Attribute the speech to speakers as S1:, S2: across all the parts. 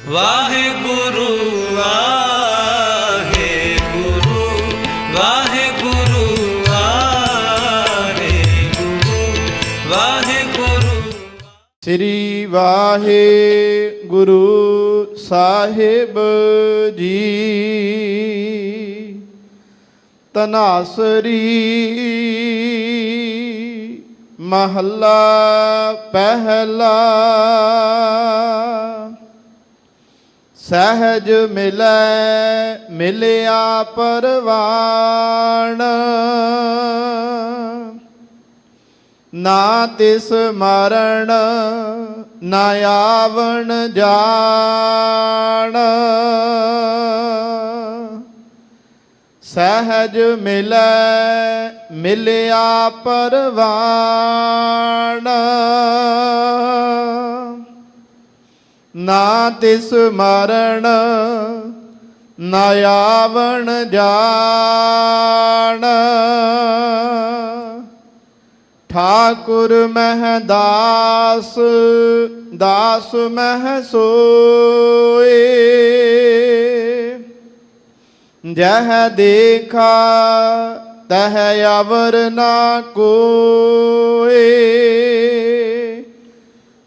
S1: ਵਾਹਿਗੁਰੂ ਵਾਹਿਗੁਰੂ ਵਾਹਿਗੁਰੂ ਵਾਹਿਗੁਰੂ ਵਾਹਿਗੁਰੂ।
S2: ਸ੍ਰੀ ਵਾਹਿਗੁਰੂ ਸਾਹਿਬ ਜੀ। ਤਨਾਸਰੀ ਮਹੱਲਾ ਪਹਿਲਾ। ਸਹਿਜ ਮਿਲੈ ਮਿਲਿਆ ਪਰਵਾਣ, ਨਾ ਤਿਸ ਮਰਨ ਨਾ ਆਵਣ ਜਾਣ। ਸਹਿਜ ਮਿਲੈ ਮਿਲਿਆ ਪਰਵਾਣ, ਨਾ ਤਿਸ ਮਰਨ ਨਾ ਆਵਣ ਜਾਣ। ਠਾਕੁਰ ਮਹਿ ਦਾਸ ਦਾਸ ਮਹਿ ਸੋਏ, ਜਹ ਦੇਖਾ ਤਹ ਅਵਰ ਨਾ ਕੋਏ।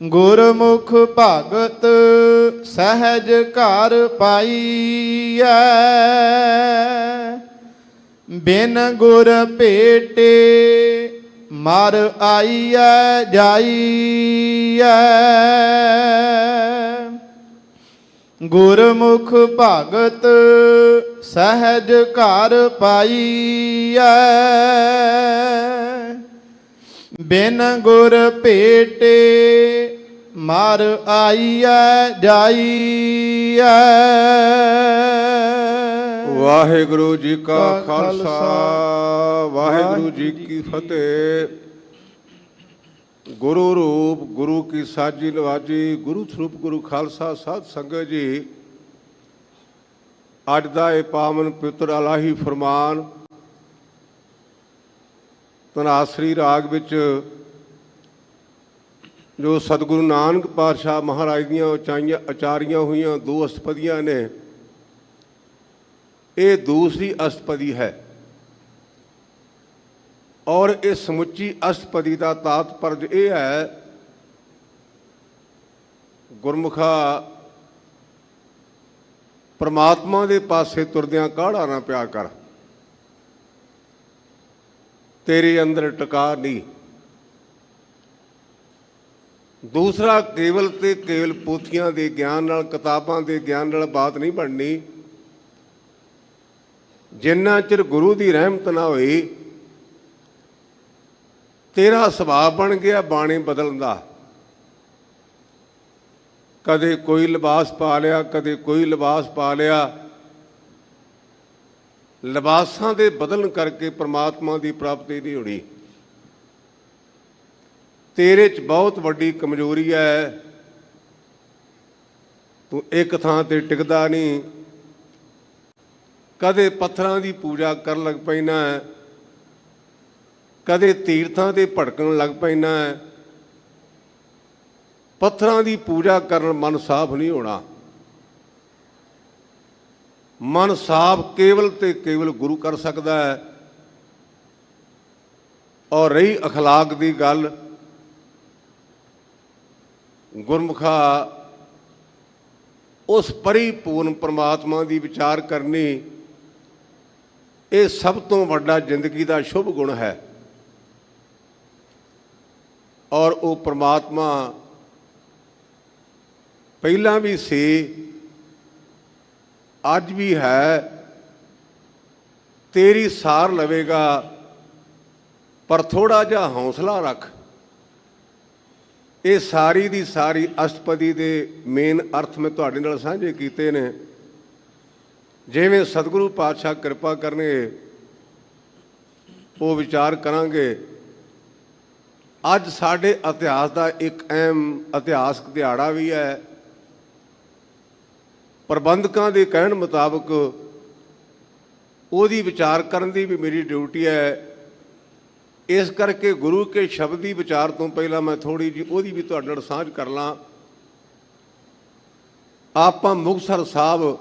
S2: ਗੁਰਮੁਖ ਭਗਤ ਸਹਿਜ ਘਰ ਪਾਈਐ, ਬਿਨ ਗੁਰ ਭੇਟੇ ਮਰ ਆਈਐ ਜਾਈਐ। ਗੁਰਮੁਖ ਭਗਤ ਸਹਿਜ ਘਰ ਪਾਈਐ, ਬਿਨ ਗੁਰ ਭੇਟੇ ਮਰ ਆਈਐ ਜਾਈਐ।
S3: ਵਾਹਿਗੁਰੂ ਜੀ ਕਾ ਖਾਲਸਾ ਵਾਹਿਗੁਰੂ ਜੀ ਕੀ ਫਤਿਹ। ਗੁਰੂ ਰੂਪ ਗੁਰੂ ਕੀ ਸਾਜੀ ਨਵਾਜੀ, ਗੁਰੂ ਸਰੂਪ ਗੁਰੂ ਖਾਲਸਾ ਸਾਧ ਸੰਗਤ ਜੀ। ਅੱਜ ਦਾ ਇਹ ਪਾਵਨ ਪਵਿੱਤਰ ਇਲਾਹੀ ਫਰਮਾਨ ਧਨਾਸਰੀ ਰਾਗ ਵਿੱਚ ਜੋ ਸਤਿਗੁਰੂ ਨਾਨਕ ਪਾਤਸ਼ਾਹ ਮਹਾਰਾਜ ਦੀਆਂ ਉਚਾਰੀਆਂ ਹੋਈਆਂ ਦੋ ਅਸਤਪਦੀਆਂ ਨੇ, ਇਹ ਦੂਸਰੀ ਅਸਤਪਦੀ ਹੈ। ਔਰ ਇਹ ਸਮੁੱਚੀ ਅਸਤਪਦੀ ਦਾ ਤਾਤਪਰਜ ਇਹ ਹੈ, ਗੁਰਮੁਖਾ ਪਰਮਾਤਮਾ ਦੇ ਪਾਸੇ ਤੁਰਦਿਆਂ ਕਾਹੜਾ ਨਾ ਪਿਆ ਕਰ, ਤੇਰੇ ਅੰਦਰ ਟਿਕਾ ਨਹੀਂ। ਦੂਸਰਾ ਕੇਵਲ ਤੇ ਕੇਵਲ ਪੋਥੀਆਂ ਦੇ ਗਿਆਨ ਨਾਲ, ਕਿਤਾਬਾਂ ਦੇ ਗਿਆਨ ਨਾਲ ਬਾਤ ਨਹੀਂ ਬਣਨੀ। ਜਿੰਨਾ ਚਿਰ ਗੁਰੂ ਦੀ ਰਹਿਮਤ ਨਾ ਹੋਈ, ਤੇਰਾ ਸੁਭਾਅ ਬਣ ਗਿਆ ਬਾਣੀ ਬਦਲਣ ਦਾ। ਕਦੇ ਕੋਈ ਲਿਬਾਸ ਪਾ ਲਿਆ, ਕਦੇ ਕੋਈ ਲਿਬਾਸ ਪਾ ਲਿਆ। ਲਿਬਾਸਾਂ ਦੇ ਬਦਲਣ ਕਰਕੇ ਪਰਮਾਤਮਾ ਦੀ ਪ੍ਰਾਪਤੀ ਨਹੀਂ ਹੋਣੀ। ਤੇਰੇ 'ਚ ਬਹੁਤ ਵੱਡੀ ਕਮਜ਼ੋਰੀ ਹੈ, ਤੂੰ ਇੱਕ ਥਾਂ ਤੇ ਟਿਕਦਾ ਨਹੀਂ। ਕਦੇ ਪੱਥਰਾਂ ਦੀ ਪੂਜਾ ਕਰਨ ਲੱਗ ਪੈਣਾ, ਕਦੇ ਤੀਰਥਾਂ ਤੇ ਭੜਕਣ ਲੱਗ ਪੈਣਾ। ਪੱਥਰਾਂ ਦੀ ਪੂਜਾ ਕਰਨ ਮਨ ਸਾਫ਼ ਨਹੀਂ ਹੋਣਾ। ਮਨ ਸਾਫ਼ ਕੇਵਲ ਤੇ ਕੇਵਲ ਗੁਰੂ ਕਰ ਸਕਦਾ ਹੈ। ਔਰ ਰਹੀ ਅਖਲਾਕ ਦੀ ਗੱਲ, ਗੁਰਮੁਖਾ ਉਸ ਪਰਿਪੂਰਨ ਪਰਮਾਤਮਾ ਦੀ ਵਿਚਾਰ ਕਰਨੀ, ਇਹ ਸਭ ਤੋਂ ਵੱਡਾ ਜ਼ਿੰਦਗੀ ਦਾ ਸ਼ੁਭ ਗੁਣ ਹੈ। ਔਰ ਉਹ ਪਰਮਾਤਮਾ ਪਹਿਲਾਂ ਵੀ ਸੀ, ਅੱਜ ਵੀ ਹੈ, ਤੇਰੀ ਸਾਰ ਲਵੇਗਾ। ਪਰ ਥੋੜ੍ਹਾ ਜਿਹਾ ਹੌਸਲਾ ਰੱਖ। ਇਹ ਸਾਰੀ ਦੀ ਸਾਰੀ ਅਸ਼ਟਪਦੀ ਦੇ ਮੇਨ ਅਰਥ ਮੈਂ ਤੁਹਾਡੇ ਨਾਲ ਸਾਂਝੇ ਕੀਤੇ ਨੇ। ਜਿਵੇਂ ਸਤਿਗੁਰੂ ਪਾਤਸ਼ਾਹ ਕਿਰਪਾ ਕਰਨਗੇ ਉਹ ਵਿਚਾਰ ਕਰਾਂਗੇ। ਅੱਜ ਸਾਡੇ ਇਤਿਹਾਸ ਦਾ ਇੱਕ ਅਹਿਮ ਇਤਿਹਾਸਕ ਦਿਹਾੜਾ ਵੀ ਹੈ। ਪ੍ਰਬੰਧਕਾਂ ਦੇ ਕਹਿਣ ਮੁਤਾਬਕ ਉਹਦੀ ਵਿਚਾਰ ਕਰਨ ਦੀ ਵੀ ਮੇਰੀ ਡਿਊਟੀ ਹੈ। ਇਸ ਕਰਕੇ ਗੁਰੂ ਕੇ ਸ਼ਬਦ ਦੀ ਵਿਚਾਰ ਤੋਂ ਪਹਿਲਾਂ ਮੈਂ ਥੋੜ੍ਹੀ ਜਿਹੀ ਉਹਦੀ ਵੀ ਤੁਹਾਡੇ ਨਾਲ ਸਾਂਝ ਕਰ ਲਾਂ। ਆਪਾਂ ਮੁਕਤਸਰ ਸਾਹਿਬ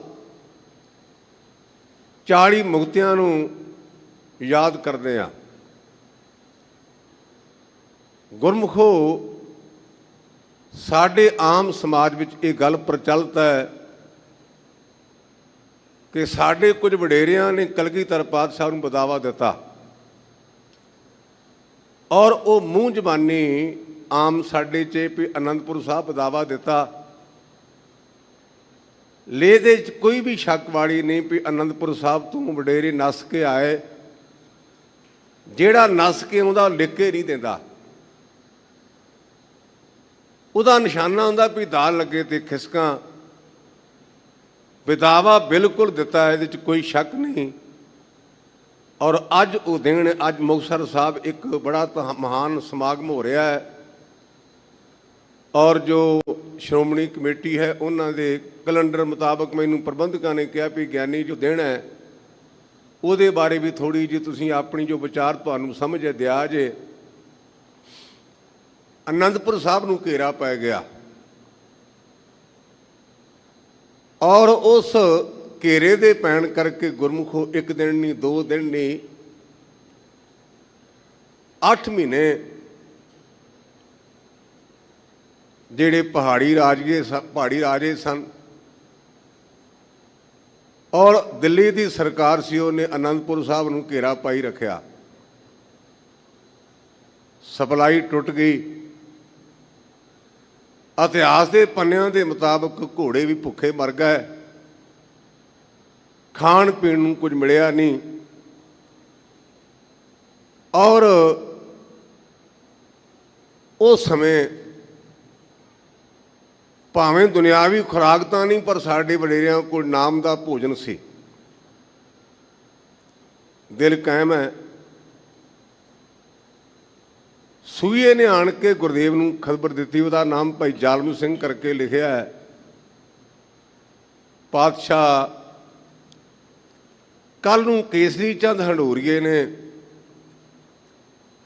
S3: 40 ਮੁਕਤਿਆਂ ਨੂੰ ਯਾਦ ਕਰਦੇ ਹਾਂ। ਗੁਰਮੁਖੋ, ਸਾਡੇ ਆਮ ਸਮਾਜ ਵਿੱਚ ਇਹ ਗੱਲ ਪ੍ਰਚਲਿਤ ਹੈ ਕਿ ਸਾਡੇ ਕੁਝ ਵਡੇਰਿਆਂ ਨੇ ਕਲਗੀਧਰ ਪਾਤਸ਼ਾਹ ਨੂੰ ਬਦਾਵਾ ਦਿੱਤਾ ਔਰ ਉਹ ਮੂੰਹ ਜ਼ਬਾਨੀ ਆਮ ਸਾਡੇ 'ਚ ਵੀ ਅਨੰਦਪੁਰ ਸਾਹਿਬ ਬਦਾਵਾ ਦਿੱਤਾ। ਇਹਦੇ 'ਚ ਕੋਈ ਵੀ ਸ਼ੱਕ ਵਾਲੀ ਨਹੀਂ ਵੀ ਅਨੰਦਪੁਰ ਸਾਹਿਬ ਤੋਂ ਵਡੇਰੇ ਨੱਸ ਕੇ ਆਏ। ਜਿਹੜਾ ਨੱਸ ਕੇ ਆਉਂਦਾ ਲਿਖ ਕੇ ਨਹੀਂ ਦਿੰਦਾ, ਉਹਦਾ ਨਿਸ਼ਾਨਾ ਹੁੰਦਾ ਵੀ ਦਾਲ ਲੱਗੇ ਤੇ ਖਿਸਕਾਂ। ਵਿਦਾਵਾ ਬਿਲਕੁਲ ਦਿੱਤਾ, ਇਹਦੇ 'ਚ ਕੋਈ ਸ਼ੱਕ ਨਹੀਂ। ਔਰ ਅੱਜ ਉਹ ਦਿਨ, ਅੱਜ ਮੁਕਤਸਰ ਸਾਹਿਬ ਇੱਕ ਬੜਾ ਮਹਾਨ ਸਮਾਗਮ ਹੋ ਰਿਹਾ ਹੈ ਔਰ ਜੋ ਸ਼੍ਰੋਮਣੀ ਕਮੇਟੀ ਹੈ ਉਹਨਾਂ ਦੇ ਕੈਲੰਡਰ ਮੁਤਾਬਕ ਮੈਨੂੰ ਪ੍ਰਬੰਧਕਾਂ ਨੇ ਕਿਹਾ ਵੀ ਗਿਆਨੀ ਜੋ ਦਿਨ ਹੈ ਉਹਦੇ ਬਾਰੇ ਵੀ ਥੋੜ੍ਹੀ ਜਿਹੀ ਤੁਸੀਂ ਆਪਣੀ ਜੋ ਵਿਚਾਰ ਤੁਹਾਨੂੰ ਸਮਝ ਦਿਆ ਜੇ। ਅਨੰਦਪੁਰ ਸਾਹਿਬ ਨੂੰ ਘੇਰਾ ਪੈ ਗਿਆ ਔਰ ਉਸ ਘੇਰੇ ਦੇ ਪੈਣ ਕਰਕੇ ਗੁਰਮੁਖੋ ਇੱਕ ਦਿਨ ਨਹੀਂ, 2 ਦਿਨ ਨਹੀਂ, 8 ਮਹੀਨੇ ਜਿਹੜੇ ਪਹਾੜੀ ਰਾਜੇ ਸਨ ਔਰ ਦਿੱਲੀ ਦੀ ਸਰਕਾਰ ਸੀ, ਉਹਨੇ ਅਨੰਦਪੁਰ ਸਾਹਿਬ ਨੂੰ ਘੇਰਾ ਪਾਈ ਰੱਖਿਆ। ਸਪਲਾਈ ਟੁੱਟ ਗਈ। ਇਤਿਹਾਸ ਦੇ ਪੰਨਿਆਂ ਦੇ ਮੁਤਾਬਕ ਘੋੜੇ ਵੀ ਭੁੱਖੇ ਮਰ ਗਏ, ਖਾਣ ਪੀਣ ਨੂੰ ਕੁਝ ਮਿਲਿਆ ਨਹੀਂ ਔਰ ਉਸ ਸਮੇਂ ਭਾਵੇਂ ਦੁਨਿਆਵੀ ਖੁਰਾਕ ਤਾਂ ਨਹੀਂ, ਪਰ ਸਾਡੇ ਵਡੇਰਿਆਂ ਕੋਲ ਨਾਮ ਦਾ ਭੋਜਨ ਸੀ। ਦਿਲ ਕਾਇਮ ਹੈ। ਸੂਈਏ ਨੇ ਆਣ ਕੇ ਗੁਰਦੇਵ ਨੂੰ ਖਬਰ ਦਿੱਤੀ, ਉਹਦਾ ਨਾਮ ਭਾਈ ਜਾਲਮ ਸਿੰਘ ਕਰਕੇ ਲਿਖਿਆ ਹੈ। ਪਾਤਸ਼ਾਹ ਕੱਲ ਨੂੰ ਕੇਸਰੀ ਚੰਦ ਹੰਡੂਰੀਏ ਨੇ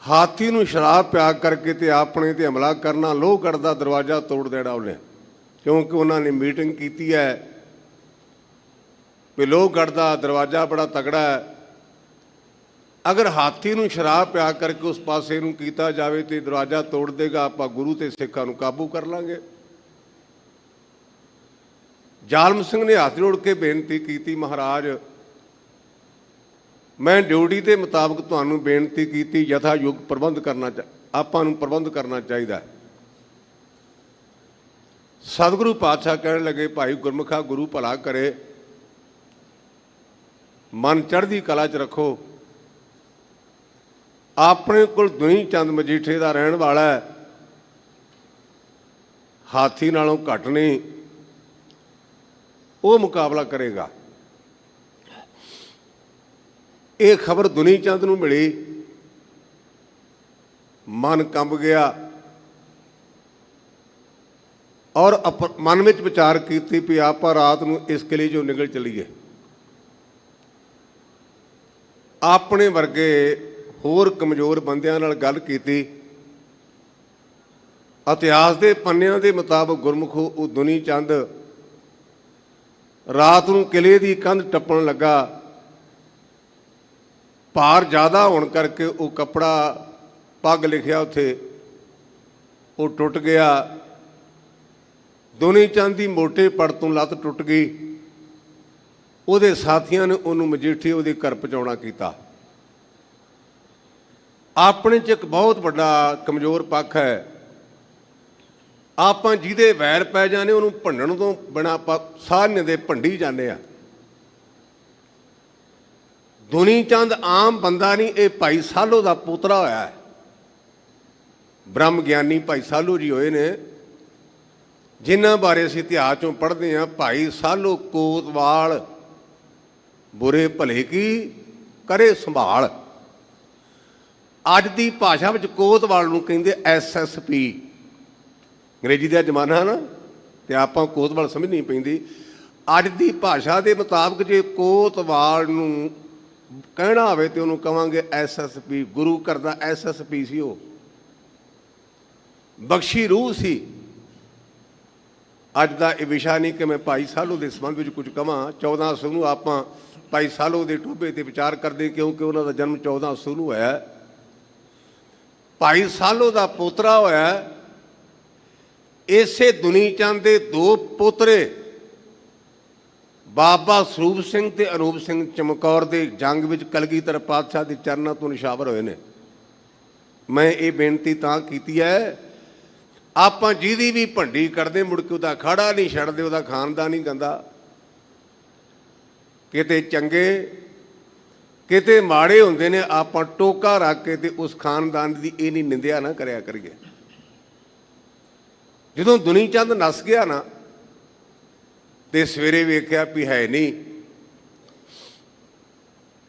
S3: ਹਾਥੀ ਨੂੰ ਸ਼ਰਾਬ ਪਿਆ ਕਰਕੇ ਤੇ ਆਪਣੇ ਤੇ ਹਮਲਾ ਕਰਨਾ, ਲੋਹਗੜ੍ਹ ਦਾ ਦਰਵਾਜ਼ਾ ਤੋੜ ਦੇਣਾ ਉਹਨੇ, ਕਿਉਂਕਿ ਉਹਨਾਂ ਨੇ ਮੀਟਿੰਗ ਕੀਤੀ ਹੈ ਵੀ ਲੋਹਗੜ੍ਹ ਦਾ ਦਰਵਾਜ਼ਾ ਬੜਾ ਤਕੜਾ ਹੈ, ਅਗਰ ਹਾਥੀ ਨੂੰ ਸ਼ਰਾਬ ਪਿਆ ਕਰਕੇ ਉਸ ਪਾਸੇ ਨੂੰ ਕੀਤਾ ਜਾਵੇ ਤੇ ਦਰਵਾਜ਼ਾ ਤੋੜ ਦੇਗਾ, ਆਪਾਂ ਗੁਰੂ ਤੇ ਸਿੱਖਾਂ ਨੂੰ ਕਾਬੂ ਕਰ ਲਾਂਗੇ। ਜਾਲਮ ਸਿੰਘ ਨੇ ਹੱਥ ਜੋੜ ਕੇ ਬੇਨਤੀ ਕੀਤੀ, ਮਹਾਰਾਜ ਮੈਂ ਡਿਊਟੀ ਦੇ ਮੁਤਾਬਕ ਤੁਹਾਨੂੰ ਬੇਨਤੀ ਕੀਤੀ, ਯਥਾ ਯੁੱਗ ਪ੍ਰਬੰਧ ਕਰਨਾ ਆਪਾਂ ਨੂੰ ਪ੍ਰਬੰਧ ਕਰਨਾ ਚਾਹੀਦਾ। ਸਤਿਗੁਰੂ ਪਾਤਸ਼ਾਹ ਕਹਿਣ ਲੱਗੇ, ਭਾਈ ਗੁਰਮੁਖਾ, ਗੁਰੂ ਭਲਾ ਕਰੇ, ਮਨ ਚੜ੍ਹਦੀ ਕਲਾ 'ਚ ਰੱਖੋ। ਆਪਣੇ ਕੋਲ ਦੁਨੀ ਚੰਦ ਮਜੀਠੇ ਦਾ ਰਹਿਣ ਵਾਲਾ ਹੈ, ਹਾਥੀ ਨਾਲੋਂ ਘੱਟ ਨਹੀਂ, ਉਹ ਮੁਕਾਬਲਾ ਕਰੇਗਾ। ਇਹ ਖਬਰ ਦੁਨੀ ਚੰਦ ਨੂੰ ਮਿਲੀ, ਮਨ ਕੰਬ ਗਿਆ ਔਰ ਮਨ ਵਿੱਚ ਵਿਚਾਰ ਕੀਤੀ ਵੀ ਆਪਾਂ ਰਾਤ ਨੂੰ ਇਸ ਕਿਲੇ 'ਚੋਂ ਨਿਕਲ ਚੱਲੀਏ। ਆਪਣੇ ਵਰਗੇ ਹੋਰ ਕਮਜ਼ੋਰ ਬੰਦਿਆਂ ਨਾਲ ਗੱਲ ਕੀਤੀ। ਇਤਿਹਾਸ ਦੇ ਪੰਨਿਆਂ ਦੇ ਮੁਤਾਬਕ ਗੁਰਮੁਖੋ ਉਹ ਦੁਨੀ ਚੰਦ ਰਾਤ ਨੂੰ ਕਿਲੇ ਦੀ ਕੰਧ ਟੱਪਣ ਲੱਗਾ। ਭਾਰ ਜ਼ਿਆਦਾ ਹੋਣ ਕਰਕੇ ਉਹ ਕੱਪੜਾ, ਪੱਗ ਲਿਖਿਆ ਉੱਥੇ, ਉਹ ਟੁੱਟ ਗਿਆ। ਦੁਨੀ ਚੰਦ ਦੀ ਮੋਟੇ ਪੜ ਤੋਂ ਲੱਤ ਟੁੱਟ ਗਈ। ਉਹਦੇ ਸਾਥੀਆਂ ਨੇ ਉਹਨੂੰ ਮਜੀਠੀ ਉਹਦੇ ਘਰ ਪਹੁੰਚਾਉਣਾ ਕੀਤਾ। ਆਪਣੇ 'ਚ ਇੱਕ ਬਹੁਤ ਵੱਡਾ ਕਮਜ਼ੋਰ ਪੱਖ ਹੈ, ਆਪਾਂ ਜਿਹਦੇ ਵੈਰ ਪੈ ਜਾਂਦੇ ਉਹਨੂੰ ਭੰਡਣ ਤੋਂ ਬਿਨਾਂ ਆਪਾਂ ਸਾਰਿਆਂ ਦੇ ਭੰਡੀ ਜਾਂਦੇ ਆ। ਦੁਨੀ ਚੰਦ ਆਮ ਬੰਦਾ ਨਹੀਂ, ਇਹ ਭਾਈ ਸਾਲੋ ਦਾ ਪੋਤਰਾ ਹੋਇਆ ਹੈ। ਬ੍ਰਹਮ ਗਿਆਨੀ ਭਾਈ ਸਾਲੋ ਜੀ ਹੋਏ ਨੇ, ਜਿਨ੍ਹਾਂ ਬਾਰੇ ਅਸੀਂ ਇਤਿਹਾਸ 'ਚੋਂ ਪੜ੍ਹਦੇ ਹਾਂ। ਭਾਈ ਸਾਲੋ ਕੋਤਵਾਲ, ਬੁਰੇ ਭਲੇ ਕੀ ਕਰੇ ਸੰਭਾਲ। ਅੱਜ ਦੀ ਭਾਸ਼ਾ ਵਿੱਚ ਕੋਤਵਾਲ ਨੂੰ ਕਹਿੰਦੇ SSP। ਅੰਗਰੇਜ਼ੀ ਦਾ ਜ਼ਮਾਨਾ ਨਾ, ਤੇ ਆਪਾਂ ਕੋਤਵਾਲ ਸਮਝਣੀ ਪੈਂਦੀ। ਅੱਜ ਦੀ ਭਾਸ਼ਾ ਦੇ ਮੁਤਾਬਕ ਜੇ ਕੋਤਵਾਲ ਨੂੰ ਕਹਿਣਾ ਹੋਵੇ ਤੇ ਉਹਨੂੰ ਕਹਾਂਗੇ SSP। ਗੁਰੂ ਘਰ ਦਾ SSP ਸੀ ਉਹ, ਬਖਸ਼ੀ ਰੂਹ ਸੀ। ਅੱਜ ਦਾ ਇਹ ਵਿਸ਼ਾ ਨਹੀਂ ਕਿ ਮੈਂ ਭਾਈ ਸਾਲੋ ਦੇ ਸੰਬੰਧ ਵਿੱਚ ਕੁਝ ਕਵਾਂ। 1400 ਨੂੰ ਆਪਾਂ ਭਾਈ ਸਾਲੋ ਦੇ ਟੋਭੇ ਤੇ ਵਿਚਾਰ ਕਰਦੇ ਕਿਉਂਕਿ ਉਹਨਾਂ ਦਾ ਜਨਮ 1400 ਨੂੰ ਹੋਇਆ। ਭਾਈ ਸਾਲੋ ਦਾ ਪੋਤਰਾ ਹੋਇਆ। ਇਸੇ ਦੁਨੀ ਚੰਦ ਦੇ ਦੋ ਪੋਤਰੇ ਬਾਬਾ ਸਰੂਪ ਸਿੰਘ ਤੇ ਅਨੂਪ ਸਿੰਘ ਚਮਕੌਰ ਦੇ ਜੰਗ ਵਿੱਚ ਕਲਗੀਧਰ ਪਾਤਸ਼ਾਹ ਦੇ ਚਰਨਾਂ ਤੋਂ ਨਿਸ਼ਾਵਰ ਹੋਏ ਨੇ। ਮੈਂ ਇਹ ਬੇਨਤੀ ਤਾਂ ਕੀਤੀ ਹੈ, ਆਪਾਂ ਜਿਹਦੀ ਵੀ ਭੰਡੀ ਕਰਦੇ ਮੁੜ ਕੇ ਉਹਦਾ ਖਾੜਾ ਨਹੀਂ ਛੱਡਦੇ, ਉਹਦਾ ਖਾਨਦਾਨ ਨਹੀਂ ਗੰਦਾ। ਕਿਤੇ ਚੰਗੇ ਕਿਤੇ ਮਾੜੇ ਹੁੰਦੇ ਨੇ, ਆਪਾਂ ਟੋਕਾ ਰੱਖ ਕੇ ਤੇ ਉਸ ਖਾਨਦਾਨ ਦੀ ਇਹ ਨਹੀਂ ਨਿੰਦਿਆ ਨਾ ਕਰਿਆ ਕਰੀਏ। ਜਦੋਂ ਦੁਨੀ ਚੰਦ ਨਸ ਗਿਆ ਨਾ ਤੇ ਸਵੇਰੇ ਵੇਖਿਆ ਵੀ ਹੈ ਨਹੀਂ।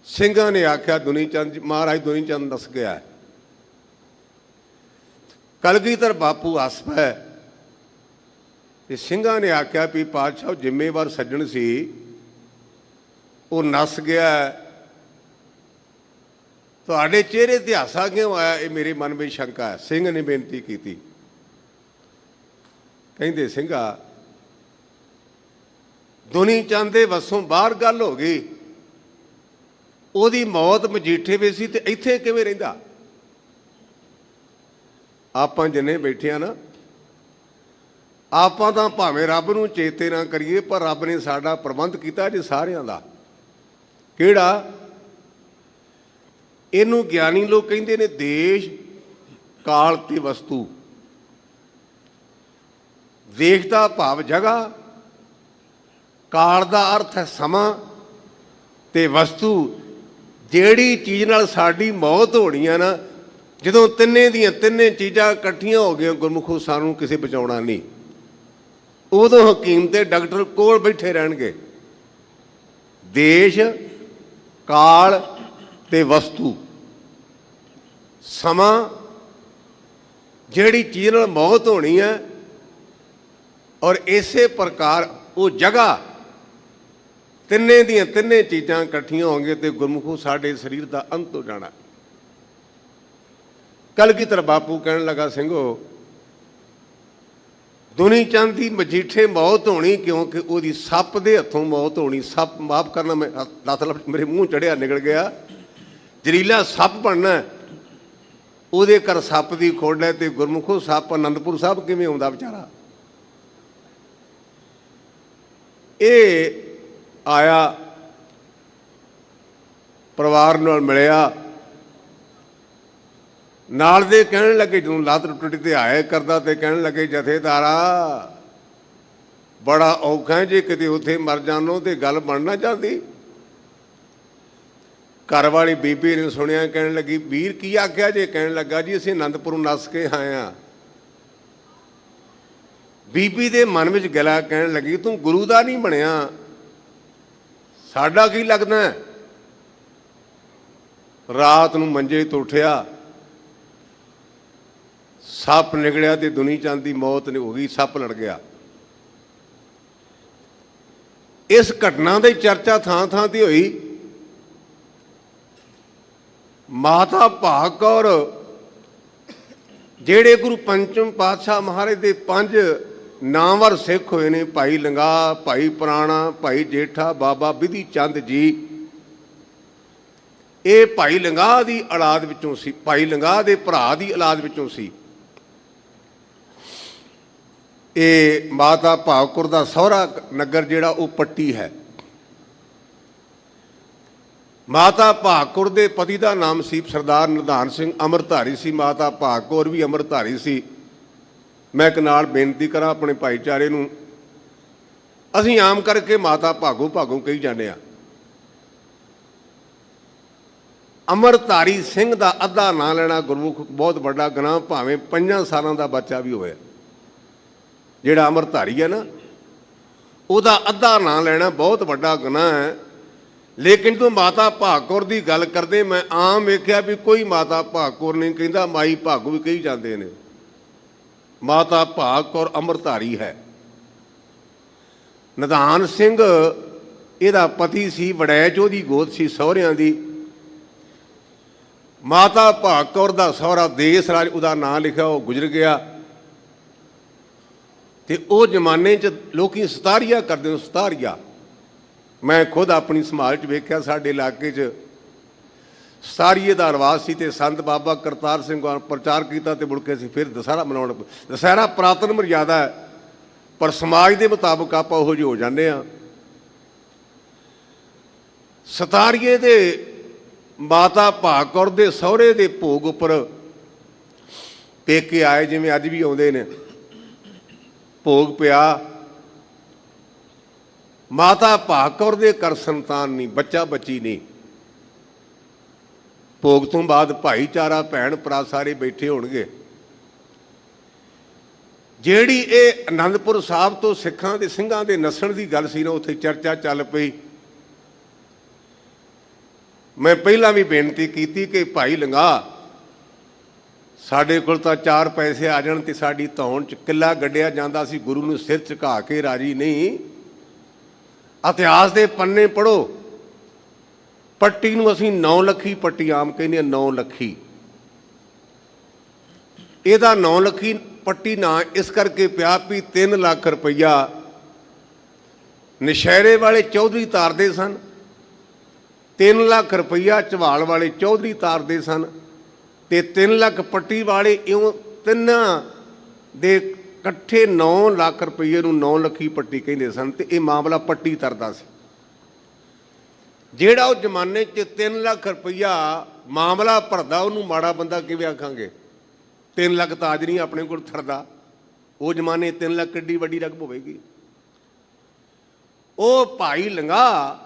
S3: ਸਿੰਘਾਂ ਨੇ ਆਖਿਆ ਦੁਨੀ ਚੰਦ ਮਹਾਰਾਜ ਦੁਨੀ ਚੰਦ ਨਸ ਗਿਆ। ਕਲਗੀਧਰ ਬਾਪੂ ਹੱਸ ਪਿਆ ਤੇ ਸਿੰਘਾਂ ਨੇ ਆਖਿਆ ਵੀ ਪਾਤਸ਼ਾਹ ਜ਼ਿੰਮੇਵਾਰ ਸੱਜਣ ਸੀ, ਉਹ ਨਸ ਗਿਆ, ਤੁਹਾਡੇ ਚਿਹਰੇ ਤੇ ਹਾਸਾ ਕਿਉਂ ਆਇਆ? ਇਹ ਮੇਰੇ ਮਨ ਵਿੱਚ ਸ਼ੰਕਾ ਹੈ। ਸਿੰਘ ਨੇ ਬੇਨਤੀ ਕੀਤੀ, ਕਹਿੰਦੇ ਸਿੰਘਾ ਦੁਨੀ ਚੰਦ ਦੇ ਵੱਸੋਂ ਬਾਹਰ ਗੱਲ ਹੋ ਗਈ, ਉਹਦੀ ਮੌਤ ਮਜੀਠੇ ਵਿੱਚ ਸੀ ਤੇ ਇੱਥੇ ਕਿਵੇਂ ਰਹਿੰਦਾ? ਆਪਾਂ ਜਿੰਨੇ ਬੈਠੇ ਆ ਨਾ, ਆਪਾਂ ਤਾਂ ਭਾਵੇਂ ਰੱਬ ਨੂੰ ਚੇਤੇ ਨਾ ਕਰੀਏ, ਪਰ ਰੱਬ ਨੇ ਸਾਡਾ ਪ੍ਰਬੰਧ ਕੀਤਾ ਜੀ ਸਾਰਿਆਂ ਦਾ। ਕਿਹੜਾ? ਇਹਨੂੰ ਗਿਆਨੀ ਲੋਕ ਕਹਿੰਦੇ ਨੇ ਦੇਸ਼, ਕਾਲ ਤੇ ਵਸਤੂ। ਦੇਸ਼ ਦਾ ਭਾਵ ਜਗ੍ਹਾ, ਕਾਲ ਦਾ ਅਰਥ ਹੈ ਸਮਾਂ, ਤੇ ਵਸਤੂ ਜਿਹੜੀ ਚੀਜ਼ ਨਾਲ ਸਾਡੀ ਮੌਤ ਹੋਣੀ ਆ ਨਾ, ਜਦੋਂ ਤਿੰਨੇ ਦੀਆਂ ਤਿੰਨੇ ਚੀਜ਼ਾਂ ਇਕੱਠੀਆਂ ਹੋ ਗਈਆਂ, ਗੁਰਮੁਖੋ ਸਾਨੂੰ ਕਿਸੇ ਬਚਾਉਣਾ ਨਹੀਂ। ਉਦੋਂ ਹਕੀਮ ਤੇ ਡਾਕਟਰ ਕੋਲ ਬੈਠੇ ਰਹਿਣਗੇ। ਦੇਸ਼, ਕਾਲ ਤੇ ਵਸਤੂ, ਸਮਾਂ ਜਿਹੜੀ ਚੀਜ਼ ਨਾਲ ਮੌਤ ਹੋਣੀ ਹੈ, ਔਰ ਇਸੇ ਪ੍ਰਕਾਰ ਉਹ ਜਗ੍ਹਾ, ਤਿੰਨੇ ਦੀਆਂ ਤਿੰਨੇ ਚੀਜ਼ਾਂ ਇਕੱਠੀਆਂ ਹੋਣਗੇ ਤੇ ਗੁਰਮੁਖੋ ਸਾਡੇ ਸਰੀਰ ਦਾ ਅੰਤ ਹੋ ਜਾਣਾ। ਕਲਗੀਧਰ ਬਾਪੂ ਕਹਿਣ ਲੱਗਾ, ਸਿੰਘੋ ਦੁਨੀ ਚੰਦ ਦੀ ਮਜੀਠੇ ਮੌਤ ਹੋਣੀ ਕਿਉਂਕਿ ਉਹਦੀ ਸੱਪ ਦੇ ਹੱਥੋਂ ਮੌਤ ਹੋਣੀ। ਸੱਪ, ਮਾਫ ਕਰਨਾ ਮੈਂ ਲੱਤ ਮੇਰੇ ਮੂੰਹ ਚੜਿਆ, ਨਿਕਲ ਗਿਆ। ਜ਼ਹਿਰੀਲਾ ਸੱਪ ਬਣਨਾ, ਉਹਦੇ ਘਰ ਸੱਪ ਦੀ ਖੋੜ ਹੈ। ਤੇ ਗੁਰਮੁਖੋ ਸੱਪ ਅਨੰਦਪੁਰ ਸਾਹਿਬ ਕਿਵੇਂ ਆਉਂਦਾ ਵਿਚਾਰਾ? ਇਹ ਆਇਆ, ਪਰਿਵਾਰ ਨਾਲ ਮਿਲਿਆ, ਨਾਲ ਦੇ ਕਹਿਣ ਲੱਗੇ, ਜਦੋਂ ਲੱਤ ਟੁੱਟੀ ਤੇ ਆਇਆ ਕਰਦਾ ਤੇ ਕਹਿਣ ਲੱਗੇ, ਜਥੇਦਾਰਾ ਬੜਾ ਔਖਾ ਜੇ ਕਿਤੇ ਉੱਥੇ ਮਰ ਜਾਣੋ ਤੇ ਗੱਲ ਬਣ ਨਾ ਜਾਂਦੀ। ਘਰ ਵਾਲੀ ਬੀਬੀ ਨੇ ਸੁਣਿਆ, ਕਹਿਣ ਲੱਗੀ, ਵੀਰ ਕੀ ਆਖਿਆ ਜੇ? ਕਹਿਣ ਲੱਗਾ, ਜੀ ਅਸੀਂ ਅਨੰਦਪੁਰੋਂ ਨੱਸ ਕੇ ਆਏ ਹਾਂ। ਬੀਬੀ ਦੇ ਮਨ ਵਿੱਚ ਗਿਲਾ, ਕਹਿਣ ਲੱਗੀ, ਤੂੰ ਗੁਰੂ ਦਾ ਨਹੀਂ ਬਣਿਆ, ਸਾਡਾ ਕੀ ਲੱਗਦਾ? ਰਾਤ ਨੂੰ ਮੰਜੇ ਤੋਂ ਉੱਠਿਆ, ਸੱਪ ਨਿਕਲਿਆ ਤੇ ਦੁਨੀ ਚੰਦ ਦੀ ਮੌਤ ਹੋ ਗਈ, ਸੱਪ ਲੜ ਗਿਆ। ਇਸ ਘਟਨਾ ਦੀ ਚਰਚਾ ਥਾਂ ਥਾਂ ਤੇ ਹੋਈ। ਮਾਤਾ ਭਾਗ ਕੌਰ, ਜਿਹੜੇ ਗੁਰੂ ਪੰਚਮ ਪਾਤਸ਼ਾਹ ਮਹਾਰਾਜ ਦੇ 5 ਨਾਮਵਰ ਸਿੱਖ ਹੋਏ ਨੇ, ਭਾਈ ਲੰਗਾ, ਭਾਈ ਪੁਰਾਣਾ, ਭਾਈ ਜੇਠਾ, ਬਾਬਾ ਬਿਧੀ ਚੰਦ ਜੀ, ਇਹ ਭਾਈ ਲੰਗਾ ਦੀ ਔਲਾਦ ਵਿੱਚੋਂ ਸੀ, ਭਾਈ ਲੰਗਾ ਦੇ ਭਰਾ ਦੀ ਔਲਾਦ ਵਿੱਚੋਂ ਸੀ। ਇਹ ਮਾਤਾ ਭਾਗ ਕੌਰ ਦਾ ਸਹੁਰਾ ਨਗਰ ਜਿਹੜਾ ਉਹ ਪੱਟੀ ਹੈ। ਮਾਤਾ ਭਾਗ ਕੌਰ ਦੇ ਪਤੀ ਦਾ ਨਾਮ ਸੀ ਸਰਦਾਰ ਨਿਧਾਨ ਸਿੰਘ, ਅੰਮ੍ਰਿਤਧਾਰੀ ਸੀ। ਮਾਤਾ ਭਾਗ ਕੌਰ ਵੀ ਅੰਮ੍ਰਿਤਧਾਰੀ ਸੀ। ਮੈਂ ਇੱਕ ਨਾਲ ਬੇਨਤੀ ਕਰਾਂ ਆਪਣੇ ਭਾਈਚਾਰੇ ਨੂੰ, ਅਸੀਂ ਆਮ ਕਰਕੇ ਮਾਤਾ ਭਾਗੋ ਭਾਗੋ ਕਹੀ ਜਾਂਦੇ ਹਾਂ। ਅੰਮ੍ਰਿਤਧਾਰੀ ਸਿੰਘ ਦਾ ਅੱਧਾ ਨਾਂ ਲੈਣਾ ਗੁਰਮੁਖ ਬਹੁਤ ਵੱਡਾ ਗੁਨਾਹ, ਭਾਵੇਂ 5 ਸਾਲਾਂ ਦਾ ਬੱਚਾ ਵੀ ਹੋਵੇ। ਜਿਹੜਾ ਅੰਮ੍ਰਿਤਧਾਰੀ ਹੈ ਨਾ, ਉਹਦਾ ਅੱਧਾ ਨਾਂ ਲੈਣਾ ਬਹੁਤ ਵੱਡਾ ਗੁਨਾਹ ਹੈ। ਲੇਕਿਨ ਜਦੋਂ ਮਾਤਾ ਭਾਗ ਕੌਰ ਦੀ ਗੱਲ ਕਰਦੇ, ਮੈਂ ਆਮ ਵੇਖਿਆ ਵੀ ਕੋਈ ਮਾਤਾ ਭਾਗ ਕੌਰ ਨਹੀਂ ਕਹਿੰਦਾ, ਮਾਈ ਭਾਗੋ ਵੀ ਕਹੀ ਜਾਂਦੇ ਨੇ। ਮਾਤਾ ਭਾਗ ਕੌਰ ਅੰਮ੍ਰਿਤਧਾਰੀ ਹੈ। ਨਿਧਾਨ ਸਿੰਘ ਇਹਦਾ ਪਤੀ ਸੀ, ਵੜੈਚ ਉਹਦੀ ਗੋਦ ਸੀ ਸਹੁਰਿਆਂ ਦੀ। ਮਾਤਾ ਭਾਗ ਕੌਰ ਦਾ ਸਹੁਰਾ ਦੇਸ ਰਾਜ, ਉਹਦਾ ਨਾਂ ਲਿਖਿਆ, ਉਹ ਗੁਜ਼ਰ ਗਿਆ। ਤੇ ਉਹ ਜ਼ਮਾਨੇ 'ਚ ਲੋਕੀ ਸਤਾਰੀਆ ਕਰਦੇ ਨੇ, ਸਤਾਰੀਆ। ਮੈਂ ਖੁਦ ਆਪਣੀ ਸਮਾਜ 'ਚ ਵੇਖਿਆ, ਸਾਡੇ ਇਲਾਕੇ 'ਚ ਸਤਾਰੀਏ ਦਾ ਰਿਵਾਜ਼ ਸੀ ਤੇ ਸੰਤ ਬਾਬਾ ਕਰਤਾਰ ਸਿੰਘ ਨੇ ਪ੍ਰਚਾਰ ਕੀਤਾ ਤੇ ਮੁੜ ਕੇ ਅਸੀਂ ਫਿਰ ਦੁਸਹਿਰਾ ਮਨਾਉਣ। ਦੁਸਹਿਰਾ ਪੁਰਾਤਨ ਮਰਿਆਦਾ ਹੈ, ਪਰ ਸਮਾਜ ਦੇ ਮੁਤਾਬਕ ਆਪਾਂ ਉਹੋ ਜਿਹੇ ਹੋ ਜਾਂਦੇ ਹਾਂ। ਸਤਾਰੀਏ ਦੇ ਮਾਤਾ ਭਾਗ ਕੌਰ ਦੇ ਸਹੁਰੇ ਦੇ ਭੋਗ ਉੱਪਰ ਪੇਕੇ ਆਏ, ਜਿਵੇਂ ਅੱਜ ਵੀ ਆਉਂਦੇ ਨੇ। ਭੋਗ ਪਿਆ, ਮਾਤਾ ਭਾਗ ਕੌਰ ਦੇ ਘਰ ਸੰਤਾਨ ਨਹੀਂ, ਬੱਚਾ ਬੱਚੀ ਨਹੀਂ। ਭੋਗ ਤੋਂ ਬਾਅਦ ਭਾਈਚਾਰਾ, ਭੈਣ ਭਰਾ ਸਾਰੇ ਬੈਠੇ ਹੋਣਗੇ। ਜਿਹੜੀ ਇਹ ਆਨੰਦਪੁਰ ਸਾਹਿਬ ਤੋਂ ਸਿੱਖਾਂ ਦੇ ਸਿੰਘਾਂ ਦੇ ਨਸਣ ਦੀ ਗੱਲ ਸੀ ਨਾ, ਉੱਥੇ ਚਰਚਾ ਚੱਲ ਪਈ। ਮੈਂ ਪਹਿਲਾਂ ਵੀ ਬੇਨਤੀ ਕੀਤੀ ਕਿ ਭਾਈ ਲੰਗਾ, ਸਾਡੇ ਕੋਲ ਤਾਂ 4 ਪੈਸੇ ਆ ਜਾਣ ਤੇ ਸਾਡੀ ਧੌਣ 'ਚ ਕਿੱਲਾ ਗੱਡਿਆ ਜਾਂਦਾ ਸੀ, ਗੁਰੂ ਨੂੰ ਸਿਰ ਝੁਕਾ ਕੇ ਰਾਜੀ ਨਹੀਂ। ਇਤਿਹਾਸ ਦੇ ਪੰਨੇ ਪੜ੍ਹੋ। ਪੱਟੀ ਨੂੰ ਅਸੀਂ 9 ਲੱਖੀ ਪੱਟੀ ਆਮ ਕਹਿੰਦੇ ਹਾਂ, 9 ਲੱਖੀ। ਇਹਦਾ 9 ਲੱਖੀ ਪੱਟੀ ਨਾਂ ਇਸ ਕਰਕੇ ਪਿਆ ਵੀ 3 ਲੱਖ ਰੁਪਈਆ ਨਸ਼ਹਿਰੇ ਵਾਲੇ ਚੌਧਰੀ ਤਾਰਦੇ ਸਨ, 3 ਲੱਖ ਰੁਪਈਆ ਝਵਾਲ ਵਾਲੇ ਚੌਧਰੀ ਤਾਰਦੇ ਸਨ, ਤੇ 3 ਲੱਖ ਪੱਟੀ ਵਾਲੇ। ਇਉਂ ਤਿੰਨਾਂ ਦੇ ਇਕੱਠੇ 9 ਲੱਖ ਰੁਪਈਏ ਨੂੰ 9 ਲੱਖੀ ਪੱਟੀ ਕਹਿੰਦੇ ਸਨ, ਤੇ ਇਹ ਮਾਮਲਾ ਪੱਟੀ ਤਰਦਾ ਸੀ। ਜਿਹੜਾ ਉਹ ਜ਼ਮਾਨੇ 'ਚ 3 ਲੱਖ ਰੁਪਈਆ ਮਾਮਲਾ ਭਰਦਾ, ਉਹਨੂੰ ਮਾੜਾ ਬੰਦਾ ਕਿਵੇਂ ਆਖਾਂਗੇ? 3 ਲੱਖ ਤਾਂ ਅੱਜ ਨਹੀਂ ਆਪਣੇ ਕੋਲ ਥਰਦਾ, ਉਹ ਜ਼ਮਾਨੇ 3 ਲੱਖ ਕਿੱਡੀ ਵੱਡੀ ਰਕਮ ਹੋਵੇਗੀ। ਉਹ ਭਾਈ ਲੰਗਾ,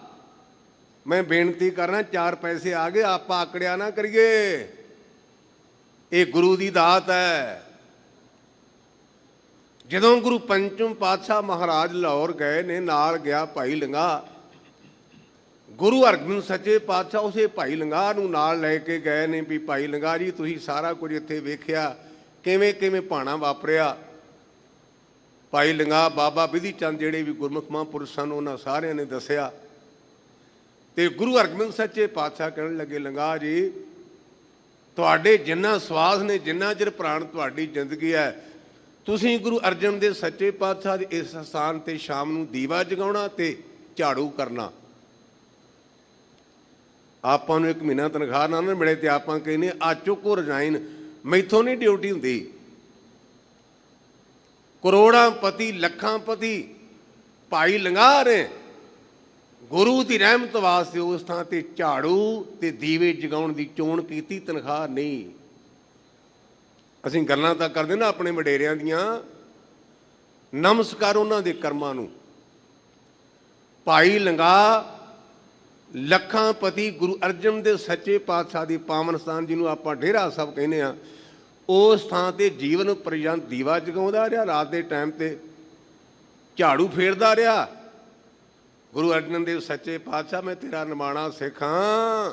S3: ਮੈਂ ਬੇਨਤੀ ਕਰਨਾ, 4 ਪੈਸੇ ਆ ਗਏ, ਆਪਾਂ ਆਕੜਿਆ ਨਾ ਕਰੀਏ। ਇਹ ਗੁਰੂ ਦੀ ਦਾਤ ਹੈ। ਜਦੋਂ ਗੁਰੂ ਪੰਚਮ ਪਾਤਸ਼ਾਹ ਮਹਾਰਾਜ ਲਾਹੌਰ ਗਏ ਨੇ, ਨਾਲ ਗਿਆ ਭਾਈ ਲੰਗਾ। ਗੁਰੂ ਹਰਗੋਬਿੰਦ ਸੱਚੇ ਪਾਤਸ਼ਾਹ ਉਸੇ ਭਾਈ ਲੰਗਾ ਨੂੰ ਨਾਲ ਲੈ ਕੇ ਗਏ ਨੇ ਵੀ ਭਾਈ ਲੰਗਾ ਜੀ, ਤੁਸੀਂ ਸਾਰਾ ਕੁਝ ਇੱਥੇ ਵੇਖਿਆ, ਕਿਵੇਂ ਕਿਵੇਂ ਭਾਣਾ ਵਾਪਰਿਆ। ਭਾਈ ਲੰਗਾ, ਬਾਬਾ ਬਿਧੀ ਚੰਦ ਜਿਹੜੇ ਵੀ ਗੁਰਮੁਖ ਮਹਾਂਪੁਰਸ਼ ਸਨ, ਉਹਨਾਂ ਸਾਰਿਆਂ ਨੇ ਦੱਸਿਆ। ਤੇ ਗੁਰੂ ਹਰਗੋਬਿੰਦ ਸੱਚੇ ਪਾਤਸ਼ਾਹ ਕਹਿਣ ਲੱਗੇ, ਲੰਗਾ ਜੀ, ਤੁਹਾਡੇ ਜਿੰਨਾ ਸਵਾਸ ਨੇ, ਜਿੰਨਾ ਚਿਰ ਪ੍ਰਾਣ ਤੁਹਾਡੀ ਜ਼ਿੰਦਗੀ ਹੈ, ਤੁਸੀਂ ਗੁਰੂ ਅਰਜਨ ਦੇ ਸੱਚੇ ਪਾਤਸ਼ਾਹ ਦੇ ਇਸ ਸਥਾਨ ਤੇ ਸ਼ਾਮ ਨੂੰ ਦੀਵਾ ਜਗਾਉਣਾ ਤੇ ਝਾੜੂ ਕਰਨਾ। ਆਪਾਂ ਨੂੰ 1 ਮਹੀਨਾ ਤਨਖਾਹ ਨਾ ਮਿਲੇ ਤੇ ਆਪਾਂ ਕਹਿੰਦੇ ਆ ਚੁੱਕੋ ਰਜਾਈਨ, ਮੈਥੋਂ ਨਹੀਂ ਡਿਊਟੀ ਹੁੰਦੀ। ਕਰੋੜਾਂ ਪਤੀ, ਲੱਖਾਂ ਪਤੀ ਭਾਈ ਲੰਗਾ ਨੇ ਗੁਰੂ ਦੀ ਰਹਿਮਤ ਵਾਸਤੇ ਉਸ ਥਾਂ ਤੇ ਝਾੜੂ ਤੇ ਦੀਵੇ ਜਗਾਉਣ ਦੀ ਚੋਣ ਕੀਤੀ, ਤਨਖਾਹ ਨਹੀਂ। ਅਸੀਂ ਗੱਲਾਂ ਤਾਂ ਕਰਦੇ ਨਾ ਆਪਣੇ ਵਡੇਰਿਆਂ ਦੀਆਂ, ਨਮਸਕਾਰ ਉਹਨਾਂ ਦੇ ਕਰਮਾਂ ਨੂੰ। ਭਾਈ ਲੰਗਾ ਲੱਖਾਂ ਪਤੀ ਗੁਰੂ ਅਰਜਨ ਦੇ ਸੱਚੇ ਪਾਤਸ਼ਾਹ ਦੀ ਪਾਵਨ ਸਥਾਨ, ਜਿਹਨੂੰ ਆਪਾਂ ਡੇਰਾ ਸਾਹਿਬ ਕਹਿੰਦੇ ਹਾਂ, ਉਸ ਥਾਂ ਤੇ ਜੀਵਨ ਪਰਯੰਤ ਦੀਵਾ ਜਗਾਉਂਦਾ ਰਿਹਾ, ਰਾਤ ਦੇ ਟਾਈਮ ਤੇ ਝਾੜੂ ਫੇਰਦਾ ਰਿਹਾ। ਗੁਰੂ ਅਰਜਨ ਦੇਵ ਸੱਚੇ ਪਾਤਸ਼ਾਹ, ਮੈਂ ਤੇਰਾ ਨਿਮਾਣਾ ਸਿੱਖ ਹਾਂ,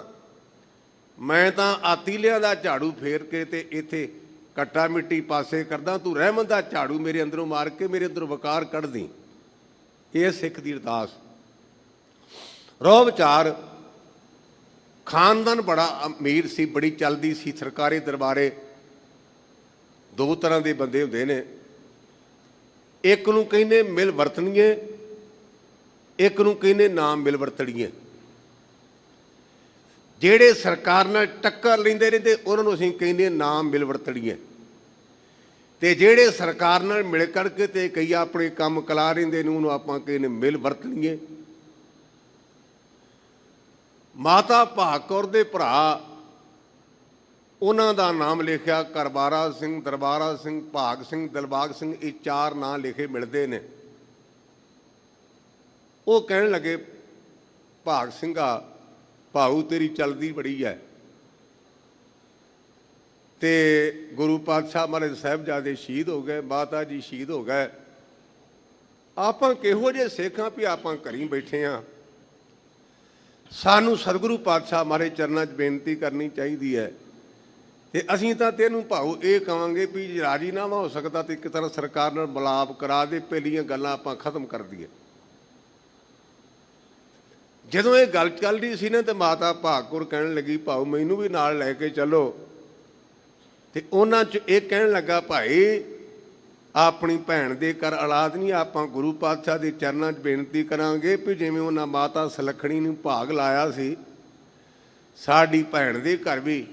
S3: ਮੈਂ ਤਾਂ ਆਤੀਲਿਆਂ ਦਾ ਝਾੜੂ ਫੇਰ ਕੇ ਤੇ ਇੱਥੇ ਕੱਟਾ ਮਿੱਟੀ ਪਾਸੇ ਕਰਦਾ, ਤੂੰ ਰਹਿਮਤ ਦਾ ਝਾੜੂ ਮੇਰੇ ਅੰਦਰੋਂ ਮਾਰ ਕੇ ਮੇਰੇ ਅੰਦਰੋਂ ਵਕਾਰ ਕੱਢਦੀ। ਇਹ ਸਿੱਖ ਦੀ ਅਰਦਾਸ। ਰੋਹ ਵਿਚਾਰ। ਖਾਨਦਾਨ ਬੜਾ ਅਮੀਰ ਸੀ, ਬੜੀ ਚੱਲਦੀ ਸੀ ਸਰਕਾਰੀ ਦਰਬਾਰੇ। 2 ਤਰ੍ਹਾਂ ਦੇ ਬੰਦੇ ਹੁੰਦੇ ਨੇ, ਇੱਕ ਨੂੰ ਕਹਿੰਦੇ ਮਿਲ ਵਰਤਣੀਏ, ਇੱਕ ਨੂੰ ਕਹਿੰਦੇ ਨਾ ਮਿਲ ਵਰਤਣੀਏ। ਜਿਹੜੇ ਸਰਕਾਰ ਨਾਲ ਟੱਕਰ ਲੈਂਦੇ ਰਹਿੰਦੇ, ਉਹਨਾਂ ਨੂੰ ਅਸੀਂ ਕਹਿੰਦੇ ਨਾ ਮਿਲ ਵਰਤਣੀਏ। ਤੇ ਜਿਹੜੇ ਸਰਕਾਰ ਨਾਲ ਮਿਲ ਕਰਕੇ ਤੇ ਕਈ ਆਪਣੇ ਕੰਮ ਕਲਾ ਰਹਿੰਦੇ ਨੇ, ਉਹਨੂੰ ਆਪਾਂ ਕਹਿੰਦੇ ਮਿਲ ਵਰਤਣੀਏ। ਮਾਤਾ ਭਾਗ ਕੌਰ ਦੇ ਭਰਾ, ਉਹਨਾਂ ਦਾ ਨਾਮ ਲਿਖਿਆ ਕਰਬਾਰਾ ਸਿੰਘ, ਦਰਬਾਰਾ ਸਿੰਘ, ਭਾਗ ਸਿੰਘ, ਦਿਲਬਾਗ ਸਿੰਘ, ਇਹ 4 ਨਾਂ ਲਿਖੇ ਮਿਲਦੇ ਨੇ। ਉਹ ਕਹਿਣ ਲੱਗੇ, ਭਾਗ ਸਿੰਘਾ, ਭਾਊ ਤੇਰੀ ਚਲਦੀ ਬੜੀ ਹੈ, ਤੇ ਗੁਰੂ ਪਾਤਸ਼ਾਹ ਮਹਾਰਾਜ ਸਾਹਿਬਜ਼ਾਦੇ ਸ਼ਹੀਦ ਹੋ ਗਏ, ਮਾਤਾ ਜੀ ਸ਼ਹੀਦ ਹੋ ਗਏ, ਆਪਾਂ ਕਿਹੋ ਜਿਹੇ ਸਿੱਖ ਹਾਂ ਵੀ ਆਪਾਂ ਘਰੀਂ ਬੈਠੇ ਹਾਂ। ਸਾਨੂੰ ਸਤਿਗੁਰੂ ਪਾਤਸ਼ਾਹ ਮਹਾਰਾਜ ਚਰਨਾਂ 'ਚ ਬੇਨਤੀ ਕਰਨੀ ਚਾਹੀਦੀ ਹੈ। ਤੇ ਅਸੀਂ ਤਾਂ ਤੈਨੂੰ ਭਾਊ ਇਹ ਕਹਾਂਗੇ ਵੀ ਜੇ ਰਾਜੀਨਾਮਾ ਹੋ ਸਕਦਾ ਤੇ ਇੱਕ ਤਰ੍ਹਾਂ ਸਰਕਾਰ ਨਾਲ ਮਿਲਾਪ ਕਰਾ ਦੇ, ਪਹਿਲੀਆਂ ਗੱਲਾਂ ਆਪਾਂ ਖਤਮ ਕਰ ਦਈਏ। ਜਦੋਂ ਇਹ ਗੱਲ ਚੱਲ ਰਹੀ ਸੀ ਨਾ, ਤੇ ਮਾਤਾ ਭਾਗ ਕੌਰ ਕਹਿਣ ਲੱਗੀ, ਭਾਊ ਮੈਨੂੰ ਵੀ ਨਾਲ ਲੈ ਕੇ ਚੱਲੋ। ਤੇ ਉਹਨਾਂ 'ਚ ਇਹ ਕਹਿਣ ਲੱਗਾ, ਭਾਈ ਆਪਣੀ ਭੈਣ ਦੇ ਘਰ ਔਲਾਦ ਨਹੀਂ, ਆਪਾਂ ਗੁਰੂ ਪਾਤਸ਼ਾਹ ਦੇ ਚਰਨਾਂ 'ਚ ਬੇਨਤੀ ਕਰਾਂਗੇ ਵੀ ਜਿਵੇਂ ਉਹਨਾਂ ਮਾਤਾ ਸੁਲੱਖਣੀ ਨੂੰ ਭਾਗ ਲਾਇਆ ਸੀ, ਸਾਡੀ ਭੈਣ ਦੇ ਘਰ ਵੀ